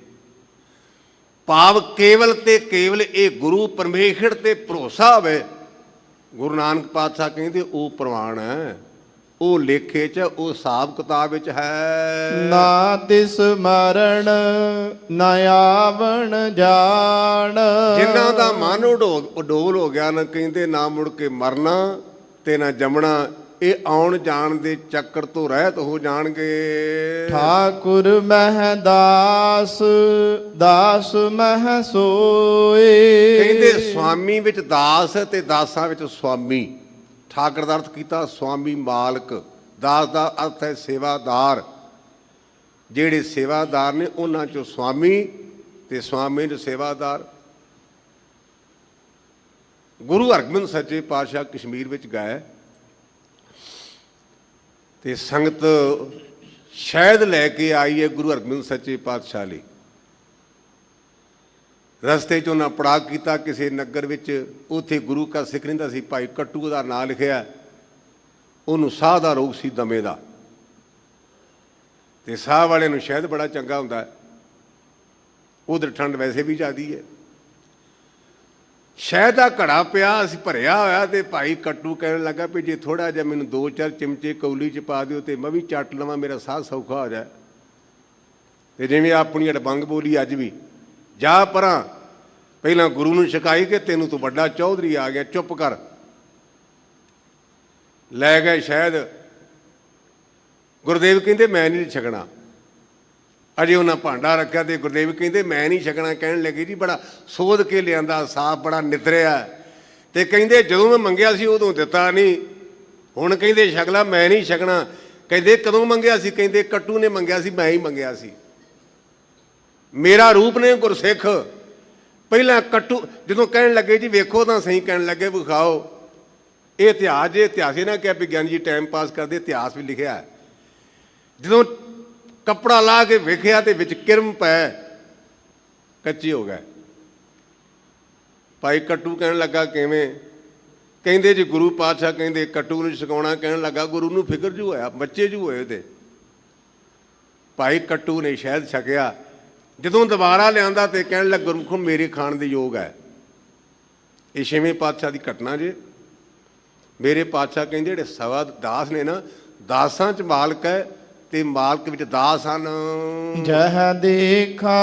S3: ਭਾਵ ਕੇਵਲ ਤੇ ਕੇਵਲ ਇਹ ਗੁਰੂ ਪਰਮੇਸ਼ਰ ਤੇ ਭਰੋਸਾ ਹੋਵੇ। ਗੁਰੂ ਨਾਨਕ ਪਾਤਸ਼ਾਹ ਕਹਿੰਦੇ ਉਹ ਪ੍ਰਵਾਨ ਹੈ, ਉਹ ਲੇਖੇ 'ਚ, ਉਹ ਹਿਸਾਬ ਕਿਤਾਬ ਵਿੱਚ ਹੈ।
S2: ਨਾ ਤਿਸ ਮਰਨ ਨਾ ਆਵਣ ਜਾਣ।
S3: ਜਿਨ੍ਹਾਂ ਦਾ ਮਨ ਉਡੋਲ ਹੋ ਗਿਆ ਨਾ, ਕਹਿੰਦੇ ਨਾ ਮੁੜ ਕੇ ਮਰਨਾ ਤੇ ਨਾ ਜੰਮਣਾ, ਇਹ ਆਉਣ ਜਾਣ ਦੇ ਚੱਕਰ ਤੋਂ ਰਹਿਤ ਹੋ ਜਾਣਗੇ।
S2: ਠਾਕੁਰ ਮਹਿ ਦਾਸ, ਦਾਸ ਮਹਿ ਸੋਏ।
S3: ਕਹਿੰਦੇ ਸਵਾਮੀ ਵਿੱਚ ਦਾਸ ਤੇ ਦਾਸਾਂ ਵਿੱਚ ਸਵਾਮੀ। ਠਾਕੁਰ ਦਾ ਅਰਥ ਕੀਤਾ ਸਵਾਮੀ, ਮਾਲਕ। ਦਾਸ ਦਾ ਅਰਥ ਹੈ ਸੇਵਾਦਾਰ। ਜਿਹੜੇ ਸੇਵਾਦਾਰ ਨੇ ਉਹਨਾਂ 'ਚੋਂ ਸਵਾਮੀ ਤੇ ਸਵਾਮੀ ਨੂੰ ਸੇਵਾਦਾਰ। ਗੁਰੂ ਹਰਗੋਬਿੰਦ ਸੱਚੇ ਪਾਤਸ਼ਾਹ ਕਸ਼ਮੀਰ ਵਿੱਚ ਗਏ ਤੇ ਸੰਗਤ ਸ਼ਹਿਦ ਲੈ ਕੇ ਆਈ ਹੈ ਗੁਰੂ ਹਰਗੋਬਿੰਦ ਸੱਚੇ ਪਾਤਸ਼ਾਹ ਲਈ। ਰਸਤੇ 'ਚ ਉਹਨਾਂ ਪੜਾਅ ਕੀਤਾ ਕਿਸੇ ਨਗਰ ਵਿੱਚ। ਉੱਥੇ ਗੁਰੂ ਕਾ ਸਿੱਖ ਰਹਿੰਦਾ ਸੀ, ਭਾਈ ਕੱਟੂ ਦਾ ਨਾਂ ਲਿਖਿਆ। ਉਹਨੂੰ ਸਾਹ ਦਾ ਰੋਗ ਸੀ, ਦਮੇ ਦਾ। ਤੇ ਸਾਹ ਵਾਲੇ ਨੂੰ ਸ਼ਹਿਦ ਬੜਾ ਚੰਗਾ ਹੁੰਦਾ। ਉਧਰ ਠੰਡ ਵੈਸੇ ਵੀ ਜ਼ਿਆਦੀ ਹੈ। ਸ਼ਹਿਦ ਦਾ ਘੜਾ ਪਿਆ ਅਸੀਂ ਭਰਿਆ ਹੋਇਆ। ਤੇ ਭਾਈ ਕੱਟੂ ਕਹਿਣ ਲੱਗਾ ਵੀ ਜੇ ਥੋੜ੍ਹਾ ਜਿਹਾ ਮੈਨੂੰ 2-4 ਚਮਚੇ ਕੌਲੀ 'ਚ ਪਾ ਦਿਓ ਤੇ ਮੈਂ ਵੀ ਚੱਟ ਲਵਾਂ, ਮੇਰਾ ਸਾਹ ਸੌਖਾ ਹੋ ਜਾਏ। ਤੇ ਜਿਵੇਂ ਆਪਣੀ ਅੜਬੰਗ ਬੋਲੀ ਅੱਜ ਵੀ, ਜਾ ਪਰਾਂ, ਪਹਿਲਾਂ ਗੁਰੂ ਨੂੰ ਸ਼ਿਕਾਈ ਕਿ ਤੈਨੂੰ ਤੂੰ ਵੱਡਾ ਚੌਧਰੀ ਆ ਗਿਆ, ਚੁੱਪ ਕਰ। ਲੈ ਗਏ ਸ਼ਹਿਦ। ਗੁਰਦੇਵ ਕਹਿੰਦੇ ਮੈਂ ਨਹੀਂ ਛਕਣਾ। ਅਜੇ ਉਹਨਾਂ ਭਾਂਡਾ ਰੱਖਿਆ ਤੇ ਗੁਰਦੇਵ ਕਹਿੰਦੇ ਮੈਂ ਨਹੀਂ ਛਕਣਾ। ਕਹਿਣ ਲੱਗੇ ਜੀ ਬੜਾ ਸੋਧ ਕੇ ਲਿਆਂਦਾ, ਸਾਫ ਬੜਾ ਨਿਤਰਿਆ। ਤੇ ਕਹਿੰਦੇ ਜਦੋਂ ਮੈਂ ਮੰਗਿਆ ਸੀ ਉਦੋਂ ਦਿੱਤਾ ਨਹੀਂ, ਹੁਣ ਕਹਿੰਦੇ ਛਕ ਲਾ, ਮੈਂ ਨਹੀਂ ਛਕਣਾ। ਕਹਿੰਦੇ ਕਦੋਂ ਮੰਗਿਆ ਸੀ? ਕਹਿੰਦੇ ਕੱਟੂ ਨੇ ਮੰਗਿਆ ਸੀ, ਮੈਂ ਹੀ ਮੰਗਿਆ ਸੀ। ਮੇਰਾ ਰੂਪ ਨੇ ਗੁਰਸਿੱਖ। ਪਹਿਲਾਂ ਕੱਟੂ ਜਦੋਂ ਕਹਿਣ ਲੱਗੇ ਜੀ ਵੇਖੋ ਤਾਂ ਸਹੀ, ਕਹਿਣ ਲੱਗੇ ਵਿਖਾਓ। ਇਹ ਇਤਿਹਾਸ ਜੇ ਇਤਿਹਾਸ ਹੀ ਨਾ ਕਿਹਾ ਵੀ ਗਿਆਨੀ ਜੀ ਟਾਈਮ ਪਾਸ ਕਰਦੇ, ਇਤਿਹਾਸ ਵੀ ਲਿਖਿਆ। ਜਦੋਂ ਕੱਪੜਾ ਲਾ ਕੇ ਵੇਖਿਆ ਤੇ ਵਿੱਚ ਕਿਰਮ ਪੈ, ਕੱਚੇ ਹੋ ਗਏ। ਭਾਈ ਕੱਟੂ ਕਹਿਣ ਲੱਗਾ ਕਿਵੇਂ? ਕਹਿੰਦੇ ਜੀ ਗੁਰੂ ਪਾਤਸ਼ਾਹ ਕਹਿੰਦੇ ਕੱਟੂ ਨੂੰ ਛਕਾਉਣਾ, ਕਹਿਣ ਲੱਗਾ ਗੁਰੂ ਨੂੰ ਫਿਕਰ ਜੂ ਹੋਇਆ, ਬੱਚੇ ਜੂ ਹੋਏ ਉਹਦੇ। ਭਾਈ ਕੱਟੂ ਨੇ ਸ਼ਹਿਦ ਛਕਿਆ, ਜਦੋਂ ਦੁਬਾਰਾ ਲਿਆਂਦਾ ਤੇ ਕਹਿਣ ਲੱਗਾ ਗੁਰਮੁਖੋ ਮੇਰੇ ਖਾਣ ਦੇ ਯੋਗ ਹੈ। ਇਹ 6ਵੇਂ ਪਾਤਸ਼ਾਹ ਦੀ ਘਟਨਾ ਜੇ। ਮੇਰੇ ਪਾਤਸ਼ਾਹ ਕਹਿੰਦੇ ਜਿਹੜੇ ਸਵਾ ਦਾਸ ਨੇ ਨਾ, ਦਾਸਾਂ 'ਚ ਮਾਲਕ ਹੈ ਤੇ ਮਾਲਕ ਵਿੱਚ ਦਾਸ ਹਨ।
S2: ਜਹ ਦੇਖਾ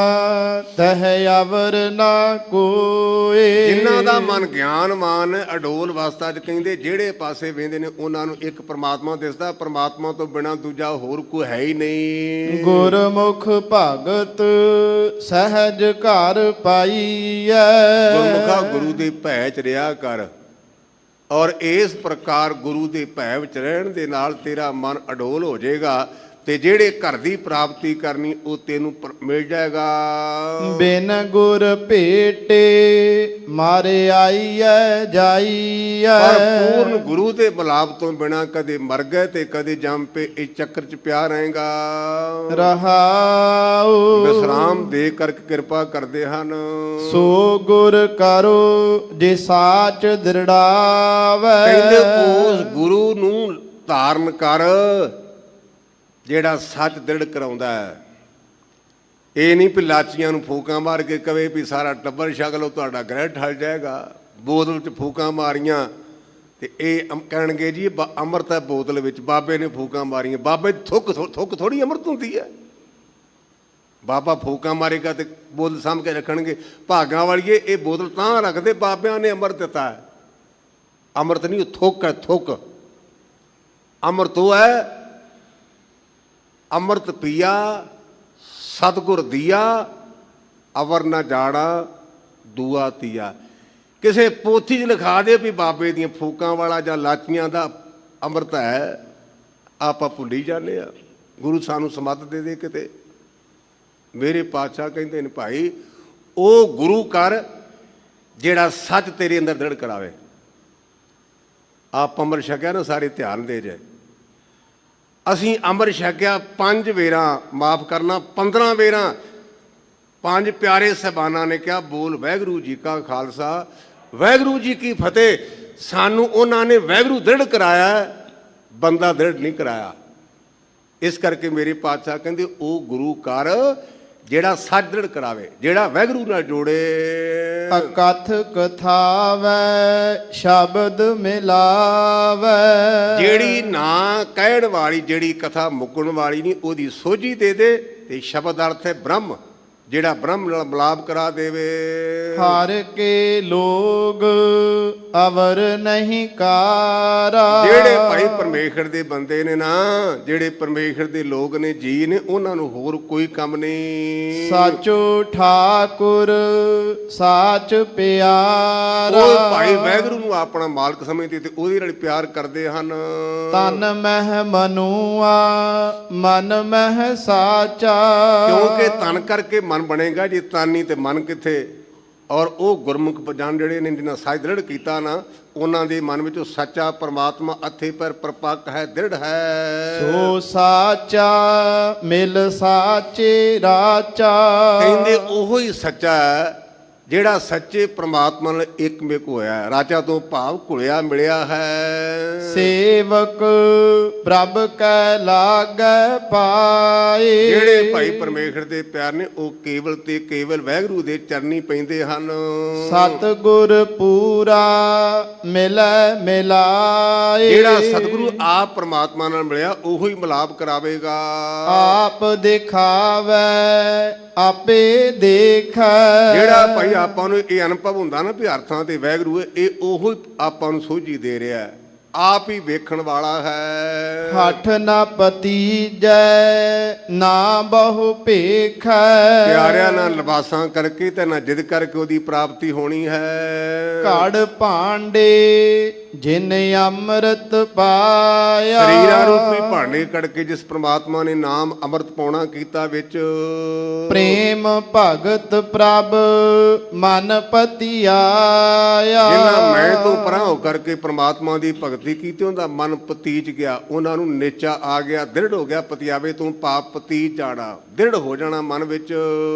S2: ਤਹ ਅਵਰ ਨਾ ਕੋਏ।
S3: ਜਿਨ੍ਹਾਂ ਦਾ ਮਨ ਗਿਆਨਵਾਨ ਅਡੋਲ ਅਵਸਥਾ 'ਚ ਕਹਿੰਦੇ ਜਿਹੜੇ ਪਾਸੇ ਵੇਂਦੇ ਨੇ ਉਹਨਾਂ ਨੂੰ ਇੱਕ ਪ੍ਰਮਾਤਮਾ ਦਿਸਦਾ, ਪ੍ਰਮਾਤਮਾ ਤੋਂ ਬਿਨਾਂ ਦੂਜਾ ਹੋਰ ਕੋਈ ਹੈ ਹੀ ਨਹੀਂ।
S2: ਗੁਰਮੁਖ ਭਗਤ ਸਹਿਜ ਘਰ ਪਾਈਐ।
S3: ਗੁਰਮੁਖਾ ਗੁਰੂ ਦੇ ਭੈ 'ਚ ਰਿਹਾ ਕਰ, ਔਰ ਇਸ ਪ੍ਰਕਾਰ ਗੁਰੂ ਦੇ ਭੈ ਵਿੱਚ ਰਹਿਣ ਦੇ ਨਾਲ ਤੇਰਾ ਮਨ ਅਡੋਲ ਹੋ ਜਾਏਗਾ ਤੇ ਜਿਹੜੇ ਘਰ ਦੀ ਪ੍ਰਾਪਤੀ ਕਰਨੀ ਉਹ ਤੈਨੂੰ ਮਿਲ ਜਾਏਗਾ।
S2: ਬਿਨ ਗੁਰ ਭੇਟੇ ਮਾਰੇ ਆਈਐ ਜਾਈਐ।
S3: ਪਰ ਪੂਰਨ ਗੁਰੂ ਦੇ ਮਿਲਾਪ ਤੋਂ ਬਿਨਾ ਕਦੇ ਮਰ ਗਏ ਤੇ ਕਦੇ ਜੰਮ ਪੇ ਇਸ ਚੱਕਰ 'ਚ ਪਿਆ ਰਹੇਗਾ।
S2: ਰਹਾਉ
S3: ਵਿਸਰਾਮ ਦੇ ਕਰਕੇ ਕਿਰਪਾ ਕਰਦੇ ਹਨ।
S2: ਸੋ ਗੁਰ ਕਰੋ ਜੇ ਸਾਚ ਦ੍ਰਿੜਾਵੈ।
S3: ਕਹਿੰਦੇ ਉਸ ਗੁਰੂ ਨੂੰ ਧਾਰਨ ਕਰ ਜਿਹੜਾ ਸੱਚ ਦ੍ਰਿੜ ਕਰਾਉਂਦਾ ਹੈ। ਇਹ ਨਹੀਂ ਵੀ ਲਾਚੀਆਂ ਨੂੰ ਫੂਕਾਂ ਮਾਰ ਕੇ ਕਵੇ ਵੀ ਸਾਰਾ ਟੱਬਰ ਛਕ ਲਓ ਤੁਹਾਡਾ ਗ੍ਰਹਿ ਠਲ ਜਾਏਗਾ। ਬੋਤਲ 'ਚ ਫੂਕਾਂ ਮਾਰੀਆਂ ਤੇ ਇਹ ਕਹਿਣਗੇ ਜੀ ਅੰਮ੍ਰਿਤ ਹੈ ਬੋਤਲ ਵਿੱਚ, ਬਾਬੇ ਨੇ ਫੂਕਾਂ ਮਾਰੀਆਂ। ਬਾਬੇ ਥੁੱਕ ਥੋੜੀ ਅੰਮ੍ਰਿਤ ਹੁੰਦੀ ਹੈ। ਬਾਬਾ ਫੂਕਾਂ ਮਾਰੇਗਾ ਤੇ ਬੋਤਲ ਸਾਂਭ ਕੇ ਰੱਖਣਗੇ। ਭਾਗਾਂ ਵਾਲੀਏ ਇਹ ਬੋਤਲ ਤਾਂ ਰੱਖਦੇ ਬਾਬਿਆਂ ਨੇ ਅੰਮ੍ਰਿਤ ਦਿੱਤਾ ਹੈ। ਅੰਮ੍ਰਿਤ ਨਹੀਂ, ਉਹ ਥੁੱਕ ਹੈ, ਥੁੱਕ। ਅੰਮ੍ਰਿਤ ਉਹ ਹੈ ਅੰਮ੍ਰਿਤ ਪੀਆ ਸਤਿਗੁਰ ਦੀਆ, ਅਵਰ ਨਾ ਜਾਣਾ ਦੂਆ ਤੀਆ। ਕਿਸੇ ਪੋਥੀ 'ਚ ਲਿਖਾ ਦੇ ਵੀ ਬਾਬੇ ਦੀਆਂ ਫੂਕਾਂ ਵਾਲਾ ਜਾਂ ਲਾਚੀਆਂ ਦਾ ਅੰਮ੍ਰਿਤ ਹੈ, ਆਪਾਂ ਭੁੱਲੀ ਜਾਂਦੇ ਆ। ਗੁਰੂ ਸਾਨੂੰ ਸਮੱਤ ਦੇ ਦੇ ਕਿਤੇ। ਮੇਰੇ ਪਾਤਸ਼ਾਹ ਕਹਿੰਦੇ ਨੇ ਭਾਈ ਉਹ ਗੁਰੂ ਕਰ ਜਿਹੜਾ ਸੱਚ ਤੇਰੇ ਅੰਦਰ ਦ੍ਰਿੜ ਕਰਾਵੇ। ਆਪ ਅੰਮ੍ਰਿਤ ਛਕਿਆ ਨਾ, ਸਾਰੇ ਧਿਆਨ ਦੇ ਜੇ। ਅਸੀਂ ਅੰਮ੍ਰਿਤ ਛਕਿਆ 5 ਵੇਰਾਂ, ਮਾਫ ਕਰਨਾ 15 ਵੇਰਾਂ। 5 ਪਿਆਰੇ ਸਾਹਿਬਾਨਾਂ ਨੇ ਕਿਹਾ ਬੋਲ ਵਾਹਿਗੁਰੂ ਜੀ ਕਾ ਖਾਲਸਾ ਵਾਹਿਗੁਰੂ ਜੀ ਕੀ ਫਤਿਹ। ਸਾਨੂੰ ਉਹਨਾਂ ਨੇ ਵਾਹਿਗੁਰੂ ਦ੍ਰਿੜ ਕਰਾਇਆ, ਬੰਦਾ ਦ੍ਰਿੜ ਨਹੀਂ ਕਰਾਇਆ। ਇਸ ਕਰਕੇ ਮੇਰੇ ਪਾਤਸ਼ਾਹ ਕਹਿੰਦੇ ਉਹ ਗੁਰੂ ਕਰ ਜਿਹੜਾ ਸੱਚ ਦ੍ਰਿੜ ਕਰਾਵੇ, ਜਿਹੜਾ ਵਾਹਿਗੁਰੂ ਨਾਲ ਜੋੜੇ।
S2: ਅਕਥ ਕਥਾਵੈ ਸ਼ਬਦ ਮਿਲਾਵੈ।
S3: ਜਿਹੜੀ ਨਾ ਕਹਿਣ ਵਾਲੀ, ਜਿਹੜੀ ਕਥਾ ਮੁੱਕਣ ਵਾਲੀ ਨਹੀਂ, ਉਹਦੀ ਸੋਝੀ ਦੇ ਦੇ। ਤੇ ਸ਼ਬਦ ਅਰਥ ਹੈ ਬ੍ਰਹਮ, ਜਿਹੜਾ ਬ੍ਰਹਮ ਨਾਲ ਮਿਲਾਪ ਕਰਾ ਦੇਵੇ।
S2: ਹਰ ਕੇ ਲੋਗ ਅਵਰ ਨਹੀਂ ਕਾਰਾ।
S3: ਜਿਹੜੇ ਭਾਈ ਪਰਮੇਸ਼ਰ ਦੇ ਬੰਦੇ ਨੇ ਨਾ, ਜਿਹੜੇ ਪਰਮੇਸ਼ਰ ਦੇ ਲੋਕ ਨੇ, ਜੀ ਨੇ, ਉਹਨਾਂ ਨੂੰ ਹੋਰ ਕੋਈ ਕੰਮ ਨਹੀਂ।
S2: ਸਾਚੋ ਠਾਕੁਰ ਸਾਚ ਪਿਆਰਾ।
S3: ਉਹ ਭਾਈ ਵਾਹਿਗੁਰੂ ਨੂੰ ਆਪਣਾ ਮਾਲਕ ਸਮਝਦੇ ਤੇ ਉਹਦੇ ਨਾਲ ਪਿਆਰ ਕਰਦੇ ਹਨ।
S2: ਤਨ ਮਹਿ ਮਨੂਆ ਮਨ ਮਹਿ ਸਾਚਾ।
S3: ਕਿਉਂਕਿ ਤਨ ਕਰਕੇ ਮਨ ਬਣੇਗਾ, ਜੇ ਤਨ ਨਹੀਂ ਤੇ ਮਨ ਕਿੱਥੇ। ਔਰ ਉਹ ਗੁਰਮੁਖ ਜਾਣ ਜਿਹੜੇ ਨੇ ਜਿਹਨਾਂ ਸੱਚ ਦ੍ਰਿੜ ਕੀਤਾ ਨਾ, ਉਹਨਾਂ ਦੇ ਮਨ ਵਿੱਚ ਸੱਚਾ ਪਰਮਾਤਮਾ ਅੱਥੇ ਪਰ ਪਰਪੱਕ ਹੈ, ਦ੍ਰਿੜ ਹੈ।
S2: ਸੋ ਸਾਚਾ ਮਿਲ ਸਾਚੇ ਰਾਚਾ।
S3: ਕਹਿੰਦੇ ਉਹੋ ਹੀ ਸੱਚਾ ਹੈ ਜਿਹੜਾ ਸੱਚੇ ਪ੍ਰਮਾਤਮਾ ਨਾਲ ਇੱਕਮਿਕ ਹੋਇਆ। ਰਾਜਾ ਤੋਂ ਭਾਵ ਘੁਲਿਆ ਮਿਲਿਆ ਹੈ।
S2: ਸੇਵਕ ਪ੍ਰਭ ਕੈ ਲਾਗੈ ਪਾਏ।
S3: ਜਿਹੜੇ ਭਾਈ ਪਰਮੇਸ਼ਰ ਦੇ ਪਿਆਰ ਨੇ ਉਹ ਕੇਵਲ ਤੇ ਕੇਵਲ ਵਾਹਿਗੁਰੂ ਦੇ ਚਰਨੀ ਪੈਂਦੇ ਹਨ।
S2: ਸਤਿਗੁਰ ਪੂਰਾ ਮਿਲੈ ਮਿਲਾਏ।
S3: ਜਿਹੜਾ ਸਤਿਗੁਰੂ ਆਪ ਪ੍ਰਮਾਤਮਾ ਨਾਲ ਮਿਲਿਆ ਉਹੀ ਮਿਲਾਪ ਕਰਾਵੇਗਾ।
S2: ਆਪ ਦਿਖਾਵੈ ਆਪੇ ਦੇਖੈ।
S3: ਜਿਹੜਾ ਭਾਈ ਆਪਾਂ ਨੂੰ ਇਹ ਅਨੁਭਵ ਹੁੰਦਾ ਨਾ ਵੀ ਅਰਥਾਂ ਤੇ ਵਾਹਿਗੁਰੂ ਇਹ ਉਹੀ ਆਪਾਂ ਨੂੰ ਸੋਝੀ ਦੇ ਰਿਹਾ, ਆਪ ਹੀ ਵੇਖਣ ਵਾਲਾ ਹੈ।
S2: ਹੱਠ ਨਾ ਪਤੀਜੈ ਨਾ ਬਹੁ ਭੇਖੈ।
S3: ਪਿਆਰਿਆਂ ਨਾਲ ਲਿਬਾਸਾਂ ਕਰਕੇ ਤੇ ਨਾ ਜਿੱਦ ਕਰਕੇ ਉਹਦੀ ਪ੍ਰਾਪਤੀ ਹੋਣੀ ਹੈ।
S2: ਘੜ ਭਾਂਡੇ ਜਿਨ ਅੰਮ੍ਰਿਤ ਪਾਇਆ।
S3: ਸਰੀਰਾਂ ਰੂਪੀ ਭਾਂਡੇ ਕੜਕੇ ਜਿਸ ਪ੍ਰਮਾਤਮਾ ਨੇ ਨਾਮ ਅੰਮ੍ਰਿਤ ਪਾਉਣਾ ਕੀਤਾ ਵਿੱਚ।
S2: ਪ੍ਰੇਮ ਭਗਤ ਪ੍ਰਭ ਮਨ ਪਤੀ ਆਇਆ।
S3: ਜਿਨ੍ਹਾਂ ਮੈਂ ਤੋਂ ਪਰਾਂ ਹੋ ਕਰਕੇ ਪ੍ਰਮਾਤਮਾ ਦੀ ਭਗਤੀ ਕੀਤੀ, ਉਹਦਾ ਮਨ ਪਤੀਜ ਗਿਆ, ਉਹਨਾਂ ਨੂੰ ਨੇਚਾ ਆ ਗਿਆ, ਦ੍ਰਿੜ ਹੋ ਗਿਆ। ਪਤਿਆਵੇ ਤੋਂ ਪਾਪ ਪਤੀਜ ਜਾਣਾ, ਦ੍ਰਿੜ ਹੋ ਜਾਣਾ ਮਨ ਵਿੱਚ।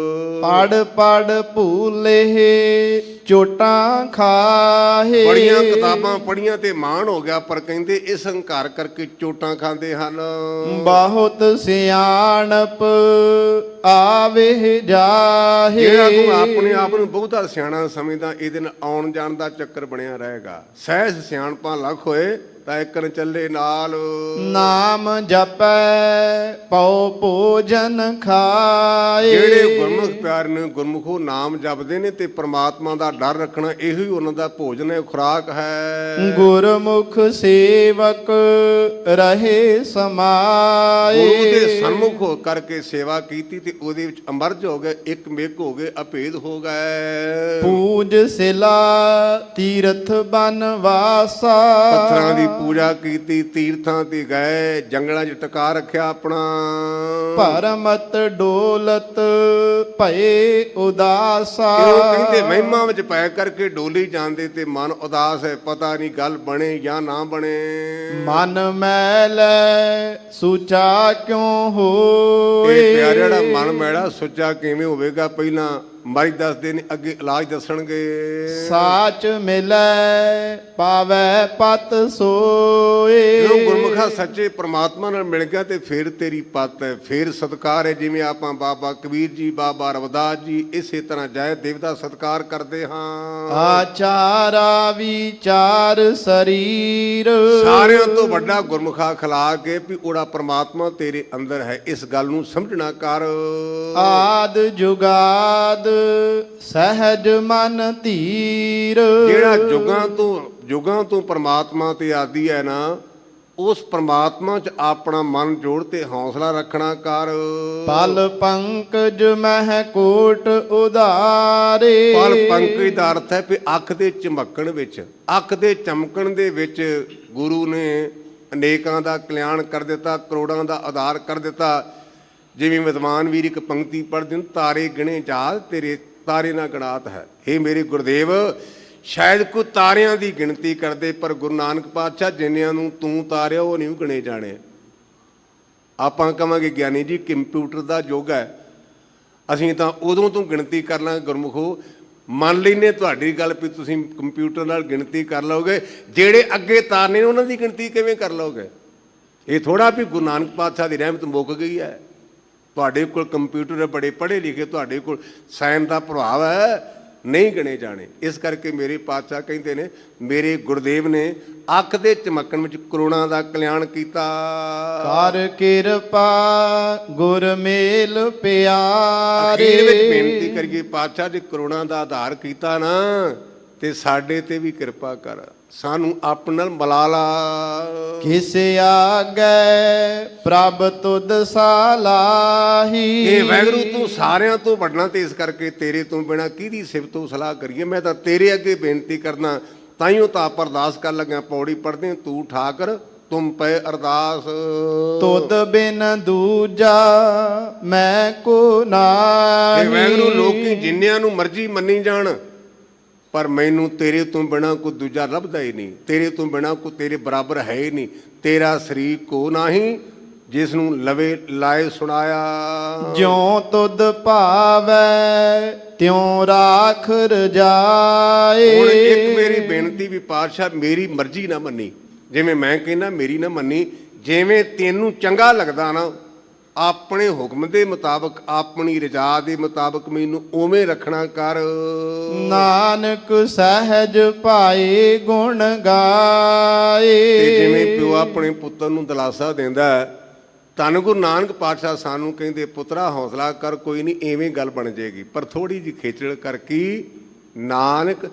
S2: ਪੜ ਪੜ ਭੂਲੇ ਚੋਟਾਂ ਖਾਹੇ।
S3: ਬੜੀਆਂ ਕਿਤਾਬਾਂ ਪੜੀਆਂ ਕਈਆਂ ਤੇ ਮਾਣ ਹੋ ਗਿਆ, ਪਰ ਕਹਿੰਦੇ ਇਸ ਹੰਕਾਰ ਕਰਕੇ ਚੋਟਾਂ ਖਾਂਦੇ ਹਨ।
S2: ਬਹੁਤ ਸਿਆਣਪ ਆਵੇ ਜਾਹੇ।
S3: ਜਿਹੜਾ ਤੂੰ ਆਪਣੇ ਆਪ ਨੂੰ ਬਹੁਤਾ ਸਿਆਣਾ ਸਮਝਦਾ, ਇਹਦੇ ਨਾਲ ਆਉਣ ਜਾਣ ਦਾ ਚੱਕਰ ਬਣਿਆ ਰਹੇਗਾ। ਸਹਿਜ ਸਿਆਣਪਾਂ ਲੱਖ ਹੋਏ ਤਾਂ ਇਕਨ ਚੱਲੇ ਨਾਲ।
S2: ਨਾਮ ਜਪੈ ਪਉ ਭੋਜਨ ਖਾਏ।
S3: ਜਿਹੜੇ ਗੁਰਮੁਖ ਪਿਆਰ ਨੇ, ਗੁਰਮੁਖੋ ਨਾਮ ਜਪਦੇ ਨੇ ਤੇ ਪ੍ਰਮਾਤਮਾ ਦਾ ਡਰ ਰੱਖਣਾ, ਇਹੋ ਹੀ ਉਹਨਾਂ ਦਾ ਭੋਜਨ ਹੈ, ਖੁਰਾਕ ਹੈ।
S2: ਗੁਰਮੁਖ ਸੇਵਕ ਰਹੇ ਸਮਾਏ।
S3: ਗੁਰੂ ਦੇ ਸਨਮੁਖ ਹੋ ਕਰਕੇ ਸੇਵਾ ਕੀਤੀ ਤੇ ਉਹਦੇ ਵਿੱਚ ਅਮਰਜ ਹੋ ਗਏ, ਇੱਕ ਮੇਕ ਹੋ ਗਏ, ਅਭੇਦ ਹੋ ਗਏ।
S2: ਪੂਜ ਸਿਲਾ ਤੀਰਥ ਬਨ ਵਾਸਾ।
S3: ਪੱਥਰਾਂ ਦੀ ਪੂਜਾ ਕੀਤੀ, ਤੀਰਥਾਂ ਤੇ ਗਏ, ਜੰਗਲਾਂ 'ਚ ਟਿਕਾ ਰੱਖਿਆ ਆਪਣਾ।
S2: ਭਰਮਤ ਡੋਲਤ ਭਏ ਉਦਾਸਾ।
S3: ਉਹ ਕਹਿੰਦੇ ਮਹਿਮਾ ਵਿੱਚ ਪੈ ਕਰਕੇ ਡੋਲੀ ਜਾਂਦੇ ਤੇ ਮਨ ਉਦਾਸ ਹੈ, ਪਤਾ ਨਹੀਂ ਗੱਲ ਬਣੇ ਜਾਂ ਨਾ ਬਣੇ।
S2: ਮਨ ਮੈਲੈ ਸੁਚਾ ਕਿਉਂ ਹੋਏ।
S3: ਇਹ ਪਿਆਰਾ ਜਿਹੜਾ ਮਨ ਮੈਲਾ ਸੁੱਚਾ ਕਿਵੇਂ ਹੋਵੇਗਾ, ਪਹਿਲਾਂ ਮਰੀ ਦੱਸਦੇ ਨੇ, ਅੱਗੇ ਇਲਾਜ ਦੱਸਣਗੇ।
S2: ਸਾਚ ਮਿਲੈ ਪਾਵੈ ਪਤ ਸੋਏ।
S3: ਜਦੋਂ ਗੁਰਮੁਖਾ ਸੱਚੇ ਪ੍ਰਮਾਤਮਾ ਨਾਲ ਮਿਲ ਗਿਆ ਤੇ ਫਿਰ ਤੇਰੀ ਪਤ ਹੈ, ਫਿਰ ਸਤਕਾਰ ਹੈ। ਜਿਵੇਂ ਆਪਾਂ ਬਾਬਾ ਕਬੀਰ ਜੀ, ਬਾਬਾ ਰਵਿਦਾਸ ਜੀ, ਇਸੇ ਤਰ੍ਹਾਂ ਜੈ ਦੇਵ ਦਾ ਸਤਕਾਰ ਕਰਦੇ ਹਾਂ।
S2: ਆਚਾਰਾ ਵਿਚਾਰ ਸਰੀਰ।
S3: ਸਾਰਿਆਂ ਤੋਂ ਵੱਡਾ ਗੁਰਮੁਖਾ ਖਿਲਾ ਕੇ ਵੀ ਉਹਦਾ ਪ੍ਰਮਾਤਮਾ ਤੇਰੇ ਅੰਦਰ ਹੈ, ਇਸ ਗੱਲ ਨੂੰ ਸਮਝਣਾ ਕਰ।
S2: ਆਦ ਜੁਗਾਦ ਸਹਿਜ ਮਨ ਧੀਰ।
S3: ਜਿਹੜਾ ਜੁਗਾਂ ਤੋਂ ਪ੍ਰਮਾਤਮਾ ਤੇ ਆਦੀ ਹੈ ਨਾ, ਉਸ ਪ੍ਰਮਾਤਮਾ 'ਚ ਆਪਣਾ ਮਨ ਜੋੜ ਤੇ ਹੌਸਲਾ ਰੱਖਣਾ ਕਰ।
S2: ਪਲ ਪੰਕਜ ਮਹਿ ਕੋਟ ਉਧਾਰੇ।
S3: ਪਲ ਪੰਕਜ ਦਾ ਅਰਥ ਹੈ ਵੀ ਅੱਖ ਦੇ ਚਮਕਣ ਵਿੱਚ, ਅੱਖ ਦੇ ਚਮਕਣ ਦੇ ਵਿੱਚ ਗੁਰੂ ਨੇ ਅਨੇਕਾਂ ਦਾ ਕਲਿਆਣ ਕਰ ਦਿੱਤਾ, ਕਰੋੜਾਂ ਦਾ ਆਧਾਰ ਕਰ ਦਿੱਤਾ। ਜਿਵੇਂ ਵਿਦਵਾਨ ਵੀਰ ਇੱਕ ਪੰਕਤੀ ਪੜ੍ਹਦੇ ਨੇ, ਤਾਰੇ ਗਿਣੇ ਜਾਤ ਤੇਰੇ ਤਾਰੇ ਨਾ ਗਣਾਤ ਹੈ। ਇਹ ਮੇਰੇ ਗੁਰਦੇਵ, ਸ਼ਾਇਦ ਕੋਈ ਤਾਰਿਆਂ ਦੀ ਗਿਣਤੀ ਕਰਦੇ, ਪਰ ਗੁਰੂ ਨਾਨਕ ਪਾਤਸ਼ਾਹ ਜਿੰਨਿਆਂ ਨੂੰ ਤੂੰ ਤਾਰਿਆ ਉਹ ਨਹੀਂ ਗਿਣੇ ਜਾਣੇ। ਆਪਾਂ ਕਹਾਂਗੇ ਗਿਆਨੀ ਜੀ ਕੰਪਿਊਟਰ ਦਾ ਯੁੱਗ ਹੈ, ਅਸੀਂ ਤਾਂ ਉਦੋਂ ਤੋਂ ਗਿਣਤੀ ਕਰ ਲਾਂਗੇ। ਗੁਰਮੁਖੋ ਮੰਨ ਲੈਨੇ ਤੁਹਾਡੀ ਗੱਲ ਵੀ ਤੁਸੀਂ ਕੰਪਿਊਟਰ ਨਾਲ ਗਿਣਤੀ ਕਰ ਲਓਗੇ, ਜਿਹੜੇ ਅੱਗੇ ਤਾਰਨੇ ਨੇ ਉਹਨਾਂ ਦੀ ਗਿਣਤੀ ਕਿਵੇਂ ਕਰ ਲਓਗੇ? ਇਹ ਥੋੜਾ ਵੀ ਗੁਰੂ ਨਾਨਕ ਪਾਤਸ਼ਾਹ ਦੀ ਰਹਿਮਤ ਮੁੱਕ ਗਈ ਹੈ। ਤੁਹਾਡੇ ਕੋਲ ਕੰਪਿਊਟਰ ਹੈ, ਬੜੇ ਪੜ੍ਹੇ ਲਿਖੇ, ਤੁਹਾਡੇ ਕੋਲ ਸਾਇੰਸ ਦਾ ਪ੍ਰਭਾਵ ਹੈ, ਨਹੀਂ ਗਿਣੇ ਜਾਣੇ। ਇਸ ਕਰਕੇ ਮੇਰੇ ਪਾਤਸ਼ਾਹ ਕਹਿੰਦੇ ਨੇ, ਮੇਰੇ ਗੁਰਦੇਵ ਨੇ ਅੱਖ ਦੇ ਚਮਕਣ ਵਿੱਚ ਕਰੋੜਾਂ ਦਾ ਕਲਿਆਣ ਕੀਤਾ।
S2: ਕਰ ਕਿਰਪਾ ਗੁਰ ਮੇਲ ਪਿਆਰੇ।
S3: ਅਖੀਰ ਵਿੱਚ ਬੇਨਤੀ ਕਰੀਏ, ਪਾਤਸ਼ਾਹ ਜੀ ਕਰੋੜਾਂ ਦਾ ਆਧਾਰ ਕੀਤਾ ਨਾ, ਤੇ ਸਾਡੇ ਤੇ ਵੀ ਕਿਰਪਾ ਕਰ, ਸਾਨੂੰ ਆਪਣੇ ਨਾਲ ਮਿਲਾ ਲਾ।
S2: ਕਿਸ ਆਗੈ ਪ੍ਰਭ ਤੁਧ ਸਾਲਾਹੀ।
S3: ਇਹ ਵਾਹਿਗੁਰੂ ਤੂੰ ਸਾਰਿਆਂ ਤੋਂ ਵੱਡਾ, ਤੇ ਇਸ ਕਰਕੇ ਤੇਰੇ ਤੋਂ ਬਿਨਾਂ ਕਿਹਦੀ ਸਿਫਤੋਂ ਸਲਾਹ ਕਰੀਏ। ਮੈਂ ਤਾਂ ਤੇਰੇ ਅੱਗੇ ਬੇਨਤੀ ਕਰਨਾ, ਤਾਈਓ ਤਾਂ ਆਪ ਅਰਦਾਸ ਕਰ ਲੱਗਿਆ, ਪੌੜੀ ਪੜ੍ਹਦੇ, ਤੂੰ ਠਾਕਰ ਤੁਮ ਪਏ ਅਰਦਾਸ।
S2: ਤੁਧ ਬਿਨ ਦੂਜਾ ਮੈਂ ਕੋ ਨਾਹੀ।
S3: ਵਾਹਿਗੁਰੂ ਲੋਕੀ ਜਿੰਨਿਆਂ ਨੂੰ ਮਰਜ਼ੀ ਮੰਨੀ ਜਾਣ, ਪਰ ਮੈਨੂੰ ਤੇਰੇ ਤੋਂ ਬਿਨਾਂ ਕੋਈ ਦੂਜਾ ਲੱਭਦਾ ਹੀ ਨਹੀਂ, ਤੇਰੇ ਤੋਂ ਬਿਨਾਂ ਕੋਈ ਤੇਰੇ ਬਰਾਬਰ ਹੈ ਹੀ ਨਹੀਂ। ਤੇਰਾ ਸ਼ਰੀਕ ਕੋ ਨਹੀਂ, ਜਿਸ ਨੂੰ ਲਵੇ ਲਾਏ ਸੁਣਾਇਆ।
S2: ਜਿਉ ਤੁਧ ਭਾਵੈ ਤਿਉ ਰਾਖ ਰਜਾਏ।
S3: ਹੁਣ ਇੱਕ ਮੇਰੀ ਬੇਨਤੀ ਵੀ, ਪਾਤਸ਼ਾਹ ਮੇਰੀ ਮਰਜ਼ੀ ਨਾ ਮੰਨੀ, ਜਿਵੇਂ ਮੈਂ ਕਹਿੰਦਾ ਮੇਰੀ ਨਾ ਮੰਨੀ, ਜਿਵੇਂ ਤੈਨੂੰ ਚੰਗਾ ਲੱਗਦਾ ਨਾ, ਆਪਣੇ ਹੁਕਮ ਦੇ ਮੁਤਾਬਕ, ਆਪਣੀ ਰਜ਼ਾ ਦੇ ਮੁਤਾਬਕ ਮੈਨੂੰ ਉਵੇਂ ਰੱਖਣਾ ਕਰ।
S2: ਨਾਨਕ ਸਹਿਜ ਪਾਏ ਗੁਣ ਗਾਏ।
S3: ਤੇ ਜਿਵੇਂ ਪਿਓ ਆਪਣੇ ਪੁੱਤਰ ਨੂੰ ਦਿਲਾਸਾ ਦਿੰਦਾ, ਧੰਨ ਗੁਰੂ ਨਾਨਕ ਪਾਤਸ਼ਾਹ ਸਾਨੂੰ ਕਹਿੰਦੇ, ਪੁੱਤਰਾ ਹੌਸਲਾ ਕਰ, ਕੋਈ ਨਹੀਂ ਐਵੇਂ ਗੱਲ ਬਣ ਜਾਏਗੀ, ਪਰ ਥੋੜੀ ਜਿਹੀ ਖੇਚਲ ਕਰਕੇ ਨਾਨਕ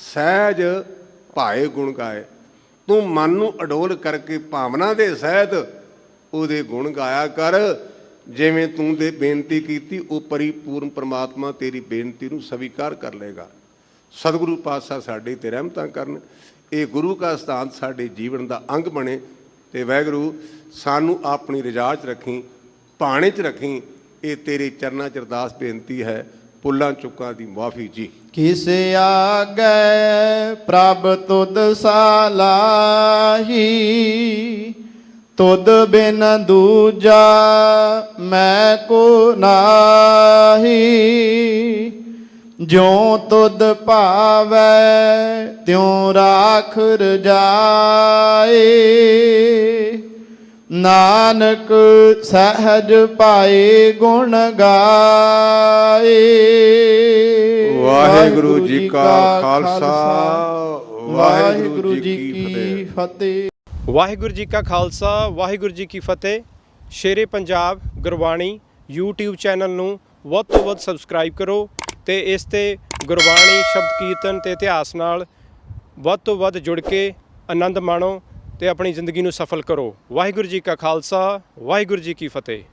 S3: ਸਹਿਜ ਭਾਏ ਗੁਣ ਗਾਏ। ਤੂੰ ਮਨ ਨੂੰ ਅਡੋਲ ਕਰਕੇ ਭਾਵਨਾ ਦੇ ਸਹਿਤ ਉਹਦੇ ਗੁਣ ਗਾਇਆ ਕਰ। ਜਿਵੇਂ ਤੂੰ ਦੇ ਬੇਨਤੀ ਕੀਤੀ, ਉਹ ਪਰਿਪੂਰਨ ਪ੍ਰਮਾਤਮਾ ਤੇਰੀ ਬੇਨਤੀ ਨੂੰ ਸਵੀਕਾਰ ਕਰ ਲਏਗਾ। ਸਤਿਗੁਰੂ ਪਾਤਸ਼ਾਹ ਸਾਡੇ ਤੇ ਰਹਿਮਤਾਂ ਕਰਨ, ਇਹ ਗੁਰੂ ਕਾ ਸਥਾਨ ਸਾਡੇ ਜੀਵਨ ਦਾ ਅੰਗ ਬਣੇ। ਤੇ ਵਾਹਿਗੁਰੂ ਸਾਨੂੰ ਆਪਣੀ ਰਜ਼ਾ 'ਚ ਰੱਖੀ, ਭਾਣੇ 'ਚ ਰੱਖੀ। ਇਹ ਤੇਰੇ ਚਰਨਾਂ 'ਚ ਅਰਦਾਸ ਬੇਨਤੀ ਹੈ, ਪੁੱਲਾਂ ਚੁੱਕਾਂ ਦੀ ਮੁਆਫੀ ਜੀ।
S2: ਕਿਸ ਆਗੈ ਪ੍ਰਭ ਤੁਧ ਸਾਲਾਹੀ। ਤੁਧ ਬਿਨ ਦੂਜਾ ਮੈਂ ਕੋ ਨਾਹੀ। ਜਿਉ ਤੁਧ ਭਾਵੈ ਤਿਉ ਰਾਖ ਰਜਾਏ। ਨਾਨਕ ਸਹਿਜ ਪਾਏ ਗੁਣ ਗਾਏ।
S3: ਵਾਹਿਗੁਰੂ ਜੀ ਕਾ ਖਾਲਸਾ, ਵਾਹਿਗੁਰੂ ਜੀ ਕੀ
S2: ਫਤਿਹ।
S4: ਵਾਹਿਗੁਰੂ ਜੀ ਕਾ ਖਾਲਸਾ, ਵਾਹਿਗੁਰੂ ਜੀ ਕੀ ਫਤਿਹ। ਸ਼ੇਰੇ ਪੰਜਾਬ ਗੁਰਬਾਣੀ YouTube ਚੈਨਲ ਨੂੰ ਵੱਧ ਤੋਂ ਵੱਧ ਸਬਸਕ੍ਰਾਈਬ ਕਰੋ ਤੇ ਇਸ ਤੇ ਗੁਰਬਾਣੀ, ਸ਼ਬਦ ਕੀਰਤਨ ਤੇ ਇਤਿਹਾਸ ਨਾਲ ਵੱਧ ਤੋਂ ਵੱਧ ਜੁੜ ਕੇ ਆਨੰਦ ਮਾਣੋ ਤੇ ਆਪਣੀ ਜ਼ਿੰਦਗੀ ਨੂੰ ਸਫਲ ਕਰੋ। ਵਾਹਿਗੁਰੂ ਜੀ ਕਾ ਖਾਲਸਾ, ਵਾਹਿਗੁਰੂ ਜੀ ਕੀ ਫਤਿਹ।